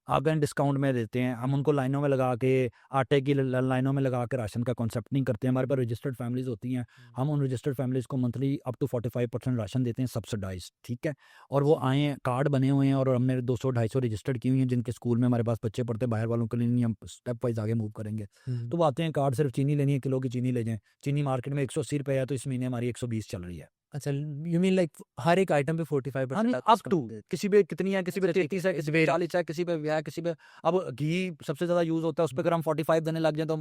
अगेन डिस्काउंट में देते हैं, हम उनको लाइनों में लगा के, आटे की लाइनों में लगा के राशन का कॉन्सेप्ट नहीं करते हैं। हमारे पास रजिस्टर्ड फैमिलीज होती हैं, हम उन रजिस्टर्ड फैमिलीज को मंथली अप टू 45% राशन देते हैं सब्सिडाइज, ठीक है। और वो आए हैं, कार्ड बने हुए हैं, और हमने 200-250 रजिस्टर्ड की हुई हैं जिनके स्कूल में हमारे पास बच्चे पढ़ते हैं, बाहर वालों के लिए नहीं, हम स्टेप वाइज आगे मूव करेंगे। तो वो आते हैं, कार्ड सिर्फ चीनी लेनी है, किलो की चीनी ले जाएं। चीनी मार्केट में 180 रुपये है, तो इस महीने हमारी 120 चल रही है। अच्छा, यू मीन लाइक हर एक आइटम पे 45% अप टू, किसी पे कितनी है, किसी पे 33 है, किसी पे 40 है, किसी पे है, किसी पे। अब घी सबसे ज्यादा यूज होता है, उस पर अगर हम 45 देने लग जाए तो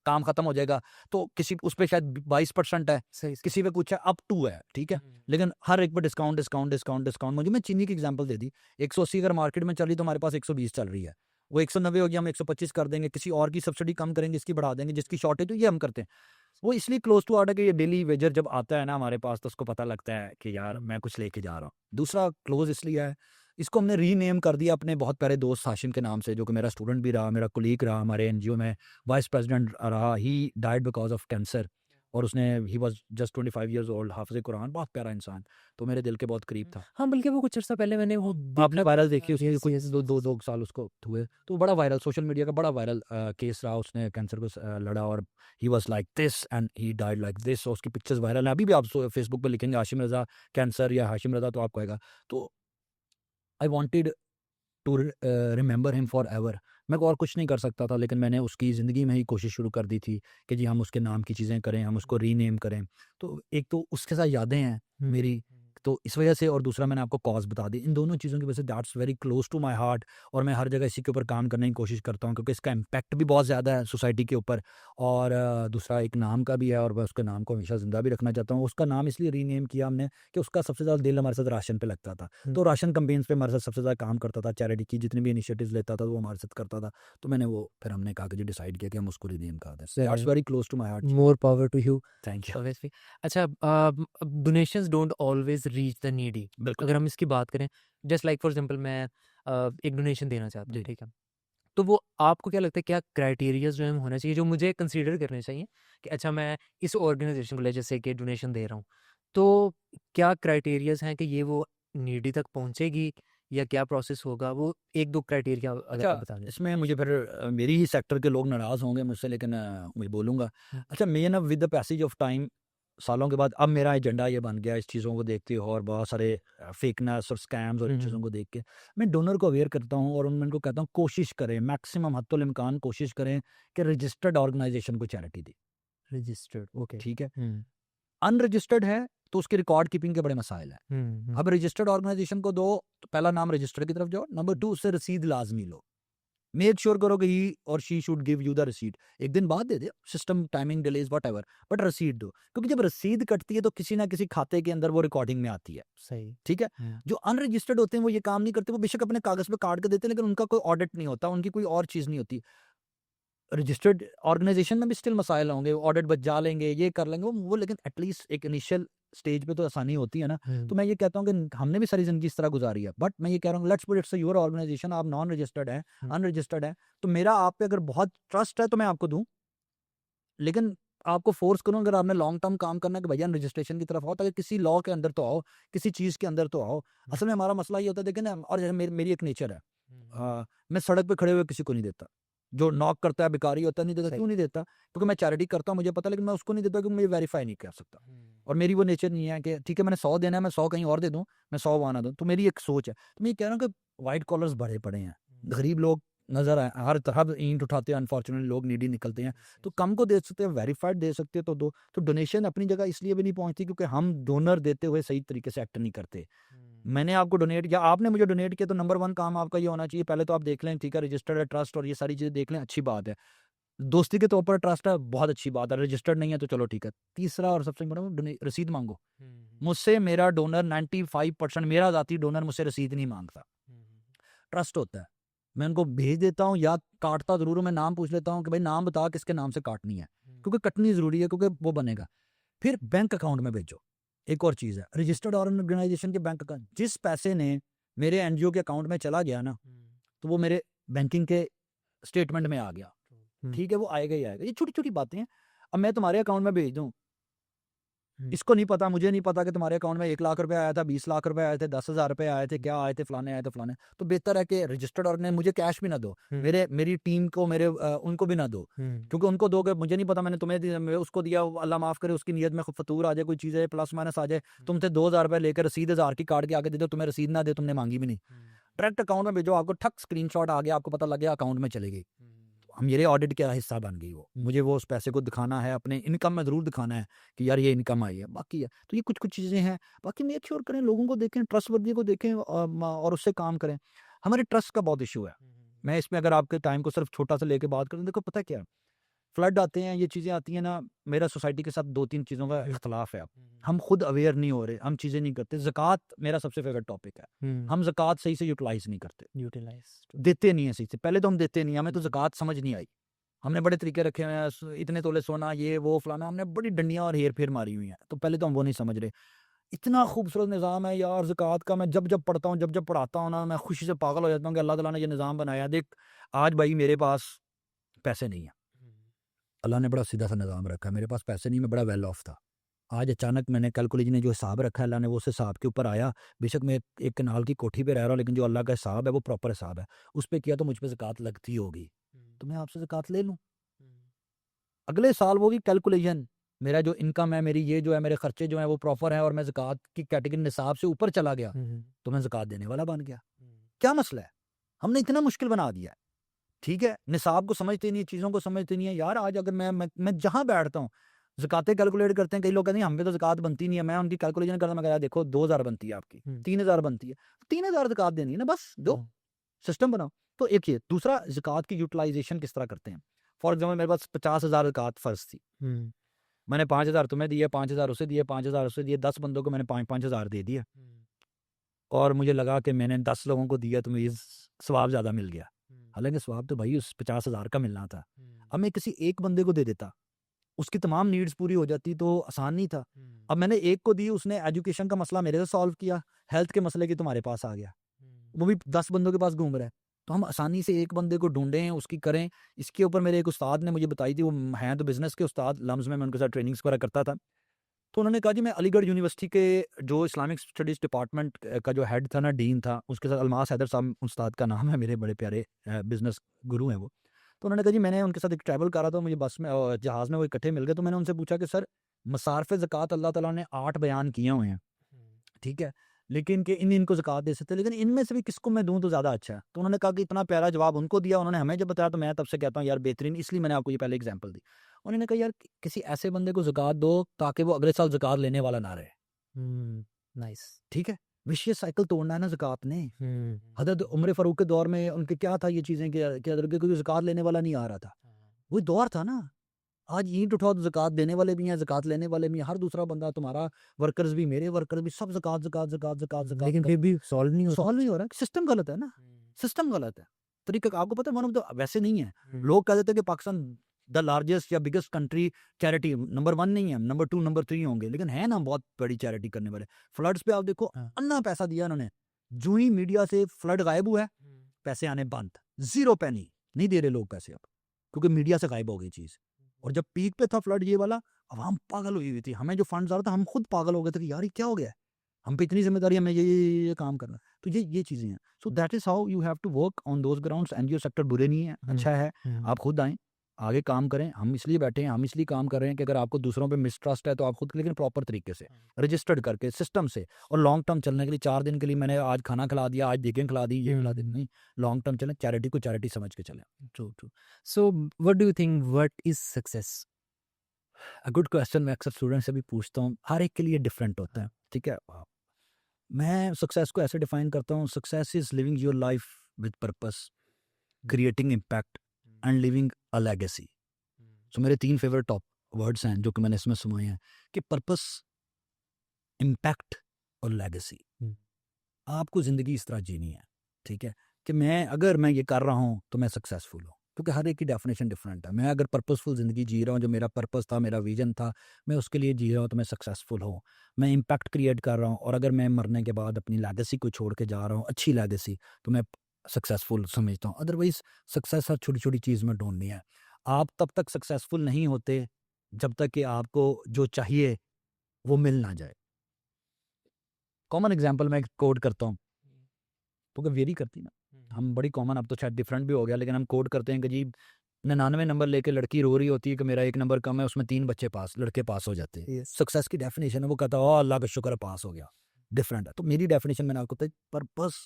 काम खत्म हो जाएगा। तो किसी उस पर शायद 22% है, किसी पे कुछ है, अप टू है, ठीक है। लेकिन हर एक पे डिस्काउंट डिस्काउंट डिस्काउंट डिस्काउंट। मुझे मैं चीनी की एग्जांपल दे दी, 180 अगर मार्केट में चली तो हमारे पास 120 चल रही है, वो 190 होगी, हम 125 कर देंगे, किसी और की सब्सिडी कम करेंगे, इसकी बढ़ा देंगे, जिसकी शॉर्टेज हो ये हम करते हैं। वो इसलिए क्लोज टू आर्ट है कि ये डेली वेजर जब आता है ना हमारे पास, तो उसको पता लगता है कि यार मैं कुछ लेके जा रहा हूँ। दूसरा क्लोज इसलिए है, इसको हमने रीनेम कर दिया अपने बहुत प्यारे दोस्त हाशिम के नाम से, जो कि मेरा स्टूडेंट भी रहा, मेरा कोलीग रहा, हमारे एनजीओ में वाइस प्रेसिडेंट रहा। He died because of cancer, और उसने he was just 25 years old, हाफिज़ कुरान, बहुत प्यारा इंसान, तो मेरे दिल के बहुत करीब था। हाँ, बल्कि वो कुछ अर्सा पहले मैंने वो आपने वायरल देखी उसकी, यस, कुछ यस, दो साल उसको हुए, तो बड़ा वायरल, सोशल मीडिया का बड़ा वायरल केस रहा। उसने कैंसर को लड़ा, और ही was like this and he died like this, और उसकी पिक्चर्स वायरल हैं। अभी भी आप फेसबुक पे लिखेंगे हाशिम रज़ा कैंसर या हाशिम रज़ा, तो आपको आएगा। तो I wanted to remember him forever. मैं और कुछ नहीं कर सकता था, लेकिन मैंने उसकी ज़िंदगी में ही कोशिश शुरू कर दी थी कि जी हम उसके नाम की चीज़ें करें, हम उसको रीनेम करें। तो एक तो उसके साथ यादें हैं मेरी, तो इस वजह से, और दूसरा मैंने आपको कॉज बता दी, इन दोनों चीज़ों की वजह से that's very close to my heart. और मैं हर जगह इसी के ऊपर काम करने की कोशिश करता हूँ, क्योंकि इसका इम्पैक्ट भी बहुत ज़्यादा है सोसाइटी के ऊपर, और दूसरा एक नाम का भी है, और मैं उसके नाम को हमेशा ज़िंदा भी रखना चाहता हूँ। उसका नाम इसलिए रीनेम किया हमने कि उसका सबसे ज़्यादा दिल हमारे साथ राशन पे लगता था, तो राशन कैंपेन्स पे हमारे साथ सबसे ज़्यादा काम करता था, चैरिटी की जितनी भी इनिशिएटिव्स लेता था, तो वो हमारे साथ करता था। तो मैंने वो फिर हमने कहा कि जी डिसाइड किया कि हम उसको रीनेम कर दें। That's very close to my heart. More power to you. Thank you. Obviously. अच्छा, donations don't always reach the needy. बिल्कुल। अगर हम इसकी बात करें, जस्ट लाइक फॉर एग्जांपल मैं एक डोनेशन देना चाहता हूँ, जी। ठीक है। तो वो आपको क्या लगता है, क्या क्राइटेरियाज जो है होना चाहिए, जो मुझे कंसीडर करने चाहिए कि अच्छा मैं इस ऑर्गेनाइजेशन को ले जैसे कि डोनेशन दे रहा हूँ, तो क्या क्राइटेरियाज हैं कि ये वो नीडी तक पहुँचेगी, या क्या प्रोसेस होगा? वो 1-2 क्राइटेरिया अगर आप बता दें। इसमें मुझे फिर मेरी ही सेक्टर के लोग नाराज़ होंगे मुझसे, लेकिन मैं बोलूँगा। अच्छा, मैं ना with the passage of time, सालों के बाद, अब मेरा एजेंडा ये बन गया इस चीज़ों को देखते हो, और बहुत सारे फेकनेस और स्कैम्स और इन चीज़ों को देख के मैं डोनर को अवेयर करता हूँ, और उनको कहता हूँ कोशिश करें, मैक्सिमम हद्दुल इम्कान कोशिश करें कि रजिस्टर्ड ऑर्गेनाइजेशन को चैरिटी दी, रजिस्टर्ड, ओके। ठीक है। अनरजिस्टर्ड है तो उसके रिकॉर्ड कीपिंग के बड़े मसाइल हैं। अब रजिस्टर्ड ऑर्गेनाइजेशन को दो, तो पहला नाम रजिस्टर्ड की तरफ जाओ, नंबर 2 उससे रसीद लाजमी लो, मेक श्योर करो कि ही और she should give you the रसीद। एक दिन बाद दे दे, system timing delays whatever, but रसीद दो, क्योंकि जब रसीद कटती है तो किसी ना किसी खाते के अंदर वो रिकॉर्डिंग में आती है। सही। ठीक है। जो अनरजिस्टर्ड होते हैं वो ये काम नहीं करते, वो बेशक अपने कागज पे काट के देते हैं, लेकिन उनका कोई ऑडिट नहीं होता, उनकी कोई और चीज नहीं होती। रजिस्टर्ड ऑर्गेनाइजेशन में भी स्टिल मसाइल होंगे, ऑडिट बचा लेंगे, ये कर लेंगे वो, लेकिन एटलीस्ट एक इनिशियल स्टेज पे तो आसानी होती है ना। तो मैं ये कहता हूँ कि हमने भी सारी जिंदगी इस तरह गुजारी है, बट मैं ये कह रहा हूँ let's put it's your organisation, आप नॉन रजिस्टर्ड है, अनरजिस्टर्ड है, तो मेरा आप पे अगर बहुत ट्रस्ट है तो मैं आपको दूं, लेकिन आपको फोर्स करूं अगर आपने लॉन्ग टर्म काम करना है कि भैया रजिस्ट्रेशन की तरफ आओ, ताकि किसी लॉ के अंदर तो आओ, किसी चीज के अंदर तो आओ। असल में हमारा मसला ये होता है, देखिए ना, और जैसे मेरी एक नेचर है, मैं सड़क पे खड़े हुए किसी को नहीं देता, जो नॉक करता है भिखारी होता है, नहीं देता। क्यों नहीं देता? क्योंकि मैं चैरिटी करता हूँ, मुझे पता, लेकिन मैं उसको नहीं देता क्योंकि मुझे वेरीफाई नहीं कर सकता, और मेरी वो नेचर नहीं है कि ठीक है मैंने 100 देना है, मैं 100 कहीं और दे दूं, मैं 100 वहां ना दूं। तो मेरी एक सोच है, तो मैं ये कह रहा हूँ कि वाइट कॉलर्स भरे पड़े हैं, गरीब लोग नजर आए, हर तरह ईंट उठाते हैं, अनफॉर्चुनेटली लोग नीडी निकलते हैं, तो कम को दे सकते हैं, वेरीफाइड दे सकते हैं तो दो। तो डोनेशन अपनी जगह इसलिए भी नहीं पहुंचती क्योंकि हम डोनर देते हुए सही तरीके से एक्ट नहीं करते। मैंने आपको डोनेट किया, आपने मुझे डोनेट किया, तो नंबर 1 काम आपका ये होना चाहिए, पहले तो आप देख लें, ठीक है, रजिस्टर्ड है ट्रस्ट और ये सारी चीज़ें देख लें, अच्छी बात है। दोस्ती के तौर पर ट्रस्ट है, बहुत अच्छी बात है, रजिस्टर्ड नहीं है तो चलो ठीक है। तीसरा और सबसे इम्पोर्टेंट, रसीद मांगो। मुझसे मेरा डोनर 95% मेरा ज़ाती डोनर मुझसे रसीद नहीं मांगता, ट्रस्ट होता है। मैं उनको भेज देता हूँ या काटता ज़रूर हूँ, मैं नाम पूछ लेता हूँ कि भाई नाम बता किसके नाम से काटनी है, क्योंकि कटनी ज़रूरी है, क्योंकि वो बनेगा। फिर बैंक अकाउंट में भेजो। एक और चीज़ है, रजिस्टर्ड ऑर्गेनाइजेशन के बैंक अकाउंट, जिस पैसे ने मेरे एनजीओ के अकाउंट में चला गया ना, तो वो मेरे बैंकिंग के स्टेटमेंट में आ गया, ठीक है, वो आएगा ही आएगा। ये छोटी छोटी बातें हैं। अब मैं तुम्हारे अकाउंट में भेज दूँ, इसको नहीं पता, मुझे नहीं पता कि तुम्हारे अकाउंट में 1 लाख रुपए आया था, 20 लाख रुपए आए थे, 10,000 रुपए आए थे, क्या आए थे, फलाने आए थे, फलाने। तो बेहतर है कि रजिस्टर्ड ऑर्गेनाइजेशन मुझे कैश भी ना दो, मेरी टीम को, उनको भी ना दो, क्योंकि उनको दोगे, मुझे नहीं पता, मैंने तुम्हें दिया, मैं उसको दिया, अल्लाह माफ करे, उसकी नीयत में फतूर आ जाए, कोई चीज़ है प्लस माइनस आ जाए, तुमसे 2,000 रुपए लेकर रसीद 1000 की काट के आगे दे दो, तुम्हें रसीद ना दे, तुमने मांगी भी नहीं, डायरेक्ट अकाउंट में भेजो, आपको ठक स्क्रीनशॉट आ गया, आपको पता लग गया अकाउंट में चलेगी। मेरे ऑडिट का हिस्सा बन गई वो, मुझे वो उस पैसे को दिखाना है, अपने इनकम में ज़रूर दिखाना है कि यार ये इनकम आई है, बाकी है। तो ये कुछ कुछ चीज़ें हैं, बाकी मेक श्योर करें, लोगों को देखें, ट्रस्टवर्दी को देखें, और उससे काम करें। हमारे ट्रस्ट का बहुत इशू है। मैं इसमें अगर आपके टाइम को सिर्फ छोटा सा लेके बात करूँ, देखो पता क्या है, फ्लड आते हैं, ये चीज़ें आती हैं ना, मेरा सोसाइटी के साथ 2-3 चीज़ों का इख्तलाफ है अब। हम खुद अवेयर नहीं हो रहे, हम चीज़ें नहीं करते। ज़कात मेरा सबसे फेवरेट टॉपिक है। हम ज़कात सही से यूटिलाइज़ नहीं करते, देते नहीं हैं सही से। पहले तो हम देते नहीं, हमें तो ज़कात समझ नहीं आई। हमने बड़े तरीके रखे हुए हैं, इतने तोले सोना, ये वो फलाना, हमने बड़ी डंडियाँ और हेर-फेर मारी हुई हैं। तो पहले तो हम वो नहीं समझ रहे। इतना खूबसूरत निज़ाम है यार ज़कात का, मैं जब-जब पढ़ता हूँ, जब-जब पढ़ाता हूँ ना, मैं खुशी से पागल हो जाता हूँ कि अल्लाह ताला ने ये निज़ाम बनाया है। देख, आज भाई मेरे पास पैसे नहीं हैं। अल्लाह ने बड़ा सीधा-सा निज़ाम रखा है, मेरे पास पैसे नहीं, मैं बड़ा वेल ऑफ था। आज अचानक मैंने कैलकुलेशन ने जो हिसाब रखा है, अल्लाह ने वो उस हिसाब के ऊपर आया। बेशक मैं एक कनाल की कोठी पे रह रहा हूँ, लेकिन जो अल्लाह का हिसाब है वो प्रॉपर हिसाब है। उस पे किया तो मुझ पे ज़कात लगती होगी, तो मैं आपसे ज़कात ले लूँ। अगले साल वो भी कैलकुलेशन, मेरा जो इनकम है, मेरी ये जो है, मेरे खर्चे जो हैं वो प्रॉपर हैं, और मैं ज़कात की कैटेगरी निसाब से ऊपर चला गया, तो मैं ज़कात देने वाला बन गया। क्या मसला है? हमने इतना मुश्किल बना दिया है। ठीक है, निसाब को समझते नहीं है, चीज़ों को समझते नहीं है। यार आज अगर मैं जहाँ बैठता हूँ, ज़कातें कैलकुलेट करते हैं, कई लोग कहते हैं हम पे तो ज़कात बनती नहीं है, मैं उनकी कैलकुलेशन करता हूँ, मैं कहा यार देखो 2,000 बनती है आपकी, 3,000 बनती है, 3,000 ज़कात देनी है ना, बस दो, सिस्टम बनाओ। तो एक ये, दूसरा ज़कात की यूटिलाइज़ेशन किस तरह करते हैं। फॉर एग्ज़ाम्पल मेरे पास 50,000 ज़कात फ़र्ज़ थी, मैंने 5,000 तुम्हें दिए, 5,000 उसे दिए, 5,000 उसे दिए, 10 बंदों को मैंने 5-5 हज़ार दे दिए, और मुझे लगा कि मैंने 10 लोगों को दिया तो मुझे सवाब ज़्यादा मिल गया। हालाँकि सवाब तो भाई उस 50,000 का मिलना था। अब मैं किसी एक बंदे को दे देता, उसकी तमाम नीड्स पूरी हो जाती, तो आसान नहीं था। अब मैंने एक को दी, उसने एजुकेशन का मसला मेरे से सॉल्व किया, हेल्थ के मसले की तुम्हारे पास आ गया, वो भी 10 बंदों के पास घूम रहा है। तो हम आसानी से एक बंदे को ढूँढें, उसकी करें। इसके ऊपर मेरे एक उस्ताद ने मुझे बताई थी, वो हैं तो बिज़नेस के उस्ताद, लम्ज़ में मैं उनके साथ ट्रेनिंग्स वगैरह करता था। तो उन्होंने कहा जी, मैं अलीगढ़ यूनिवर्सिटी के जो इस्लामिक स्टडीज़ डिपार्टमेंट का जो हेड था ना, डीन था, उसके साथ अलमास हैदर साहब उस्ताद का नाम है, मेरे बड़े प्यारे बिज़नेस गुरु हैं वो। तो उन्होंने कहा जी, मैंने उनके साथ एक ट्रैवल करा था, मुझे बस में जहाज़ में वो इकट्ठे मिल गए, तो मैंने उनसे पूछा कि सर, मसारफ़े ज़कात अल्लाह ताला ने 8 बयान किए हुए हैं, ठीक है? लेकिन कि इनको ज़कात दे सकते हैं, लेकिन इनमें से भी किसको मैं दूँ तो ज़्यादा अच्छा है? तो उन्होंने कहा कि इतना प्यारा जवाब उनको दिया, उन्होंने हमें जब बताया तो मैं तब से कहता हूँ यार बेहतरीन, इसलिए मैंने आपको ये पहले एग्ज़ाम्पल दी। उन्होंने कहा यार किसी ऐसे बंदे को ज़कात दो ताकि वो अगले साल ज़कात लेने वाला ना रहे। नाइस, ठीक है? विशियस साइकिल तोड़ना है ना ज़कात ने। हज़रत उमर फ़ारूक के दौर में उनके क्या था ये चीज़ें कि अगर कोई ज़कात लेने वाला नहीं आ रहा था। वही दौर था ना। आज ईंट उठाओ तो ज़कात देने वाले भी हैं, ज़कात लेने वाले भी हैं, हर दूसरा बंदा तुम्हारा वर्कर्स भी, मेरे वर्कर भी, सब ज़कात, ज़कात, ज़कात, ज़कात, ज़कात, लेकिन फिर भी सॉल्व नहीं होता। सॉल्व नहीं हो रहा है। सिस्टम गलत है ना, सिस्टम गलत है। तरीका आपको पता है, वन ऑफ द वैसे नहीं है। लोग कह देते हैं कि पाकिस्तान द लार्जेस्ट या बिगेस्ट कंट्री चैरिटी नंबर 1 नहीं है, नंबर 2, नंबर 3 होंगे, लेकिन है ना बहुत बड़ी चैरिटी करने वाले। फ्लड्स पे आप देखो, अन्ना पैसा दिया उन्होंने। जूं ही मीडिया से फ्लड गायब हुआ है, पैसे आने बंद, 0 पैनी नहीं दे रहे लोग पैसे अब, क्योंकि मीडिया से गायब हो गई चीज़। और जब पीक पे था फ्लड ये वाला, अवाम पागल हुई हुई थी, हमें जो फंड्स आ रहा था, हम खुद पागल हो गए थे कि यार ये क्या हो गया है? हम पे इतनी ज़िम्मेदारी, हमें ये काम करना है। तो ये चीज़ें हैं। So that is how you have to work on those grounds. NGO sector बुरे नहीं है, अच्छा है। आप खुद आएँ, आगे काम करें। हम इसलिए बैठे हैं, हम इसलिए काम कर रहे हैं कि अगर आपको दूसरों पे मिसट्रस्ट है तो आप खुद, लेकिन प्रॉपर तरीके से, रजिस्टर्ड करके, सिस्टम से, और लॉन्ग टर्म चलने के लिए 4 दिन के लिए मैंने आज खाना खिला दिया, आज देखें खिला दी, ये खिला दी, नहीं। लॉन्ग टर्म चलें, चैरिटी को चैरिटी समझ के चलें। True, true. So what do you think, what is success? Good question, मैं अक्सर स्टूडेंट से भी पूछता हूँ, हर एक के लिए डिफरेंट होता है, ठीक है? मैं सक्सेस को ऐसे डिफाइन करता हूँ, success is living your life with purpose, creating impact and living a legacy. So मेरे 3 फेवरेट टॉप वर्ड्स हैं जो कि मैंने इसमें सुनाए हैं कि पर्पस, इम्पैक्ट और लेगेसी। आपको ज़िंदगी इस तरह जीनी है, ठीक है, कि अगर मैं ये कर रहा हूँ तो मैं सक्सेसफुल हूँ, क्योंकि हर एक की डेफिनेशन डिफरेंट है। मैं अगर पर्पसफुल ज़िंदगी जी रहा हूँ, जो मेरा पर्पस था, मेरा विजन था, मैं उसके लिए जी रहा हूँ तो मैं सक्सेसफुल हूँ। मैं इम्पैक्ट क्रिएट कर रहा हूँ, और अगर मैं मरने के बाद अपनी लेगेसी को छोड़ के जा रहा हूँ, अच्छी लेगेसी, तो मैं सक्सेसफुल समझता हूँ। अदरवाइज सक्सेस हर छोटी छोटी चीज़ में ढूंढनी है। आप तब तक सक्सेसफुल नहीं होते जब तक कि आपको जो चाहिए वो मिल ना जाए। कॉमन एग्जाम्पल मैं कोड करता हूँ, क्योंकि वेरी करती ना, हम बड़ी कॉमन, अब तो शायद डिफरेंट भी हो गया, लेकिन हम कोड करते हैं कि जी 99 नंबर लेके लड़की रो रही होती है कि मेरा 1 नंबर कम है, उसमें 3 बच्चे लड़के पास हो जाते हैं। सक्सेस की डेफिनेशन है, वो कहता है ओ अल्लाह का शुक्र है पास हो गया। डिफरेंट है। तो मेरी डेफिनेशन मैंने आपको बताई, purpose,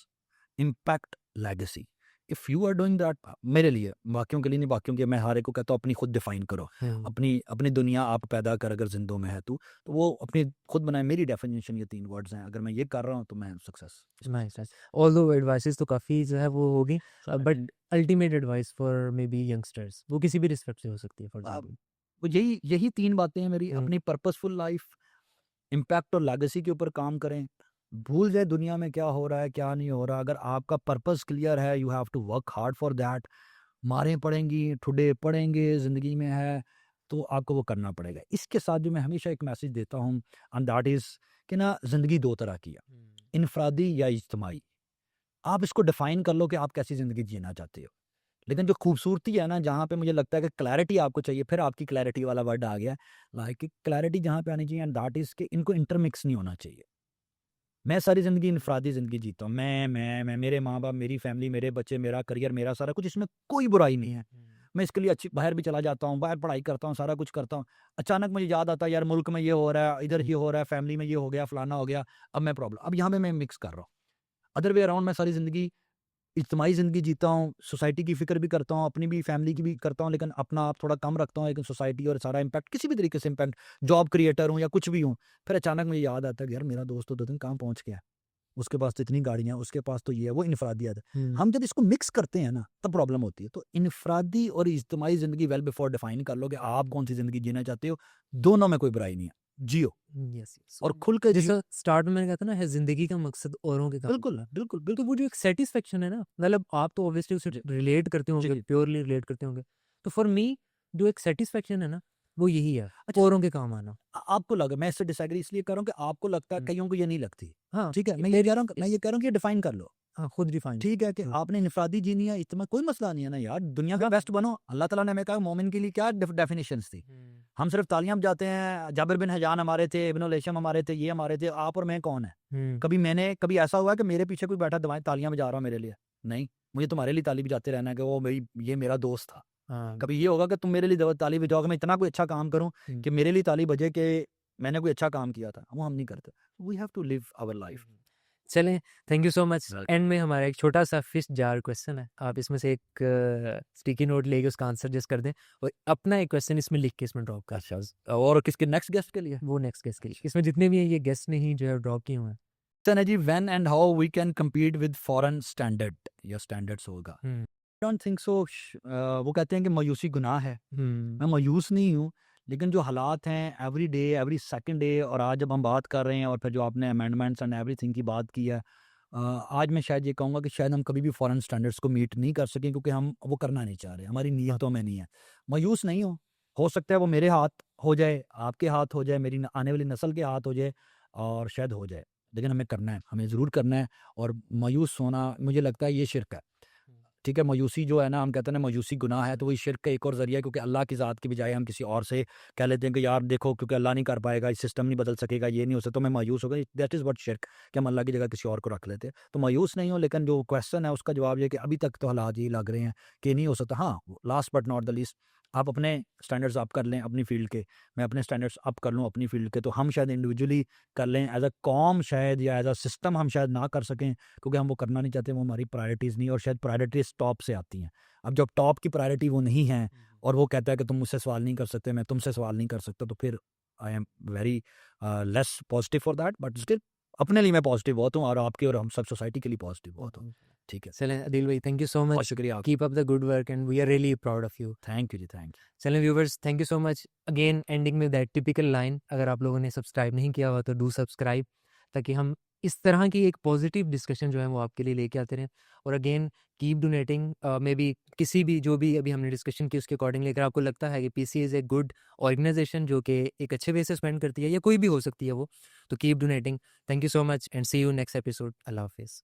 impact, legacy. If you are doing that, मेरे लिए, बाकियों के लिए नहीं, बाकियों के मैं हर एक को कहता हूँ अपनी खुद डिफाइन करो, अपनी अपनी दुनिया आप पैदा कर, अगर जिंदों में है तो वो अपनी खुद बनाए। मेरी डेफिनेशन ये 3 वर्ड्स हैं, अगर मैं ये कर रहा हूँ तो मैं success. Nice nice. Although advices तो काफ़ी जो है वो होगी, but ultimate advice for may be youngsters, वो किसी भी रिस्पेक्ट से हो सकती है। फॉर एग्जांपल वो यही 3 बातें हैं मेरी। अपनी पर्पसफुल लाइफ, इम्पैक्ट और लेगेसी के ऊपर काम करें। भूल जाए दुनिया में क्या हो रहा है, क्या नहीं हो रहा। अगर आपका पर्पस क्लियर है, you have to work hard for that. मारें पड़ेंगी, ठुडे पड़ेंगे, ज़िंदगी में है तो आपको वो करना पड़ेगा। इसके साथ जो मैं हमेशा एक मैसेज देता हूँ, एंड दैट इज़ कि ना, ज़िंदगी 2 तरह की है, इनफरादी या इज्तिमाई। आप इसको डिफाइन कर लो कि आप कैसी ज़िंदगी जीना चाहते हो। लेकिन जो खूबसूरती है ना, जहाँ पे मुझे लगता है कि क्लैरिटी आपको चाहिए, फिर आपकी क्लैरिटी वाला वर्ड आ गया, लाइक क्लैरिटी जहाँ पे आनी चाहिए, एंड दैट इज़ कि इनको इंटरमिक्स नहीं होना चाहिए। मैं सारी ज़िंदगी इनफरादी ज़िंदगी जीता हूँ। मैं, मेरे माँ-बाप, मेरी फैमिली, मेरे बच्चे, मेरा करियर, मेरा सारा कुछ, इसमें कोई बुराई नहीं है। मैं इसके लिए अच्छी बाहर भी चला जाता हूँ, बाहर पढ़ाई करता हूँ, सारा कुछ करता हूँ। अचानक मुझे याद आता है यार मुल्क में ये हो रहा है, इधर ये हो रहा है, फैमिली में ये हो गया, फलाना हो गया, अब यहाँ पे मैं मिक्स कर रहा हूँ। अदर वे अराउंड मैं सारी ज़िंदगी इज्तिमाई ज़िंदगी जीता हूँ, सोसाइटी की फ़िक्र भी करता हूँ, अपनी भी फैमिली की भी करता हूँ, लेकिन अपना आप थोड़ा कम रखता हूँ, लेकिन सोसाइटी और सारा इम्पैक्ट किसी भी तरीके से इम्पैक्ट, जॉब क्रिएटर हूँ या कुछ भी हूँ। फिर अचानक मुझे याद आता है कि यार मेरा दोस्त तो 2 दिन कहाँ पहुँच गया है, उसके पास तो इतनी गाड़ियाँ, उसके पास तो ये है, वो इनफरादियत है। हम जब इसको मिक्स करते हैं ना, तब प्रॉब्लम होती है। तो इनफरादी और इज्तिमाई ज़िंदगी वेल बिफोर डिफाइन कर लो कि आप कौन-सी ज़िंदगी जीना चाहते हो, दोनों में कोई बुराई नहीं है, जियो यस यस। और खुल के जियो। जैसा स्टार्ट में मैंने कहा था ना, है ज़िंदगी का मकसद औरों के काम बिल्कुल, करना। बिल्कुल, तो बिल्कुल। वो जो एक सैटिस्फैक्शन है ना, मतलब आप तो ऑब्वियसली उसे जी, रिलेट करते जी, होंगे, जी। प्योरली रिलेट करते होंगे। तो फॉर मी जो एक सैटिस्फैक्शन है ना, वो यही है, अच्छा, औरों के काम आना। आपको लगा, मैं इससे डिसएग्री इसलिए कर रहा हूँ कि आपको लगता है, कईयों को ये नहीं लगती। हाँ, ठीक है, मैं ये मेरी कह रहा हूँ कि ये डिफाइन कर लो। हाँ, खुद डिफाइन। ठीक है कि आपने इनफरादी जीनी है, इतना कोई मसला नहीं है ना यार, दुनिया का बेस्ट बनो। अल्लाह ताला ने हमें कहा मोमिन के लिए क्या डेफिनेशंस थी। हम सिर्फ तालियां बजाते हैं, जाबिर बिन हजान हमारे थे, इब्न उल-हेशम हमारे थे, ये हमारे थे, आप और मैं कौन है? कभी ऐसा हुआ कि मेरे पीछे कोई बैठा दवाएं तालियां बजा रहा हो मेरे लिए? नहीं, मुझे तुम्हारे लिए ताली बजाते रहना है कि वो भाई ये मेरा दोस्त था। हाँ, कभी ये होगा कि तुम मेरे लिए ताली बजाओगे, मैं इतना कोई अच्छा काम करूं कि मेरे लिए ताली बजे कि मैंने कोई अच्छा काम किया था, वो हम नहीं करते। We have to live our life. चलें, thank you so much. Welcome. End में हमारा एक छोटा-सा फिश जार क्वेश्चन है। आप इसमें से एक स्टिकी नोट लेके उसका आंसर जस्ट कर दें और अपना एक क्वेश्चन इसमें लिख के इसमें ड्रॉप कर दें। अच्छा, और किसके नेक्स्ट गेस्ट के लिए? वो नेक्स्ट गेस्ट के लिए। इसमें जितने भी हैं ये गेस्ट ने ही जो है ड्रॉप किए हुए हैं। क्वेश्चन है जी, when and how we can compete with foreign standard या स्टैंडर्ड्स होगा। Hmm, don't think so. वो कहते हैं कि मायूसी गुनाह है। हुँ, मैं मायूस नहीं हूँ, लेकिन जो हालात हैं every day, every second day, और आज जब हम बात कर रहे हैं और फिर जो आपने अमेंडमेंट्स एंड एवरीथिंग की बात की है, आज मैं शायद ये कहूँगा कि शायद हम कभी भी फॉरेन स्टैंडर्ड्स को मीट नहीं कर सकें, क्योंकि हम वो करना नहीं चाह रहे, हमारी नीयतों में नहीं है। मायूस नहीं हो सकता है वो मेरे हाथ हो जाए, आपके हाथ हो जाए, मेरी आने वाली नस्ल के हाथ हो जाए, और शायद हो जाए, लेकिन हमें करना है, हमें ज़रूर करना है। और मायूस होना मुझे लगता है ये शिर्क है। ठीक है, मायूसी जो है ना, हम कहते हैं ना मायूसी गुनाह है, तो वही शिर्क का एक और ज़रिया है, क्योंकि अल्लाह की ज़ात की बजाय हम किसी और से कह लेते हैं कि यार देखो, क्योंकि अल्लाह नहीं कर पाएगा, इस सिस्टम नहीं बदल सकेगा, ये नहीं हो सकता, तो मैं मायूस हो गई। दैट इज़ व्हाट शिर्क, कि हम अल्लाह की जगह किसी और को रख लेते हैं। तो मायूस नहीं हो, लेकिन जो क्वेश्चन है उसका जवाब ये है कि अभी तक तो हालात यही लग रहे हैं कि नहीं हो सकता। हाँ, last but not the least, आप अपने स्टैंडर्ड्स अप कर लें अपनी फ़ील्ड के, मैं अपने स्टैंडर्ड्स अप कर लूँ अपनी फ़ील्ड के, तो हम शायद इंडिविजुअली कर लें, एज़ अ कौम शायद, या एज़ अ सिस्टम हम शायद ना कर सकें, क्योंकि हम वो करना नहीं चाहते, वो हमारी प्रायोरिटीज़ नहीं, और शायद प्रायोरिटीज़ टॉप से आती हैं। अब जब टॉप की प्रायोरिटी वो नहीं है, और वो कहता है कि तुम मुझसे सवाल नहीं कर सकते, मैं तुमसे सवाल नहीं कर सकता, तो फिर I am very less positive for that, but still अपने लिए मैं पॉजिटिव बहुत हूँ और आपके और हम सब सोसाइटी के लिए पॉजिटिव बहुत हूँ। ठीक है, चलें आदिल भाई, थैंक यू सो बहुत मच, शुक्रिया आपका। Keep up the good work and we are really proud of you. Thank you जी, थैंक यू। चलें viewers, thank you so much again, ending में दैट टिपिकल लाइन, अगर आप लोगों ने सब्सक्राइब नहीं किया हुआ तो डू सब्सक्राइब, ताकि हम इस तरह की एक पॉजिटिव डिस्कशन जो है वो आपके लिए लेके आते रहें। और again keep donating, may be किसी भी जो भी अभी हमने डिस्कशन की उसके अकॉर्डिंगली, अगर आपको लगता है कि PC is a good organisation जो कि एक अच्छे वे से स्पेंड करती है, या कोई भी हो सकती है वो, तो keep donating. Thank you so much and see you next episode. अल्लाह हाफिज़।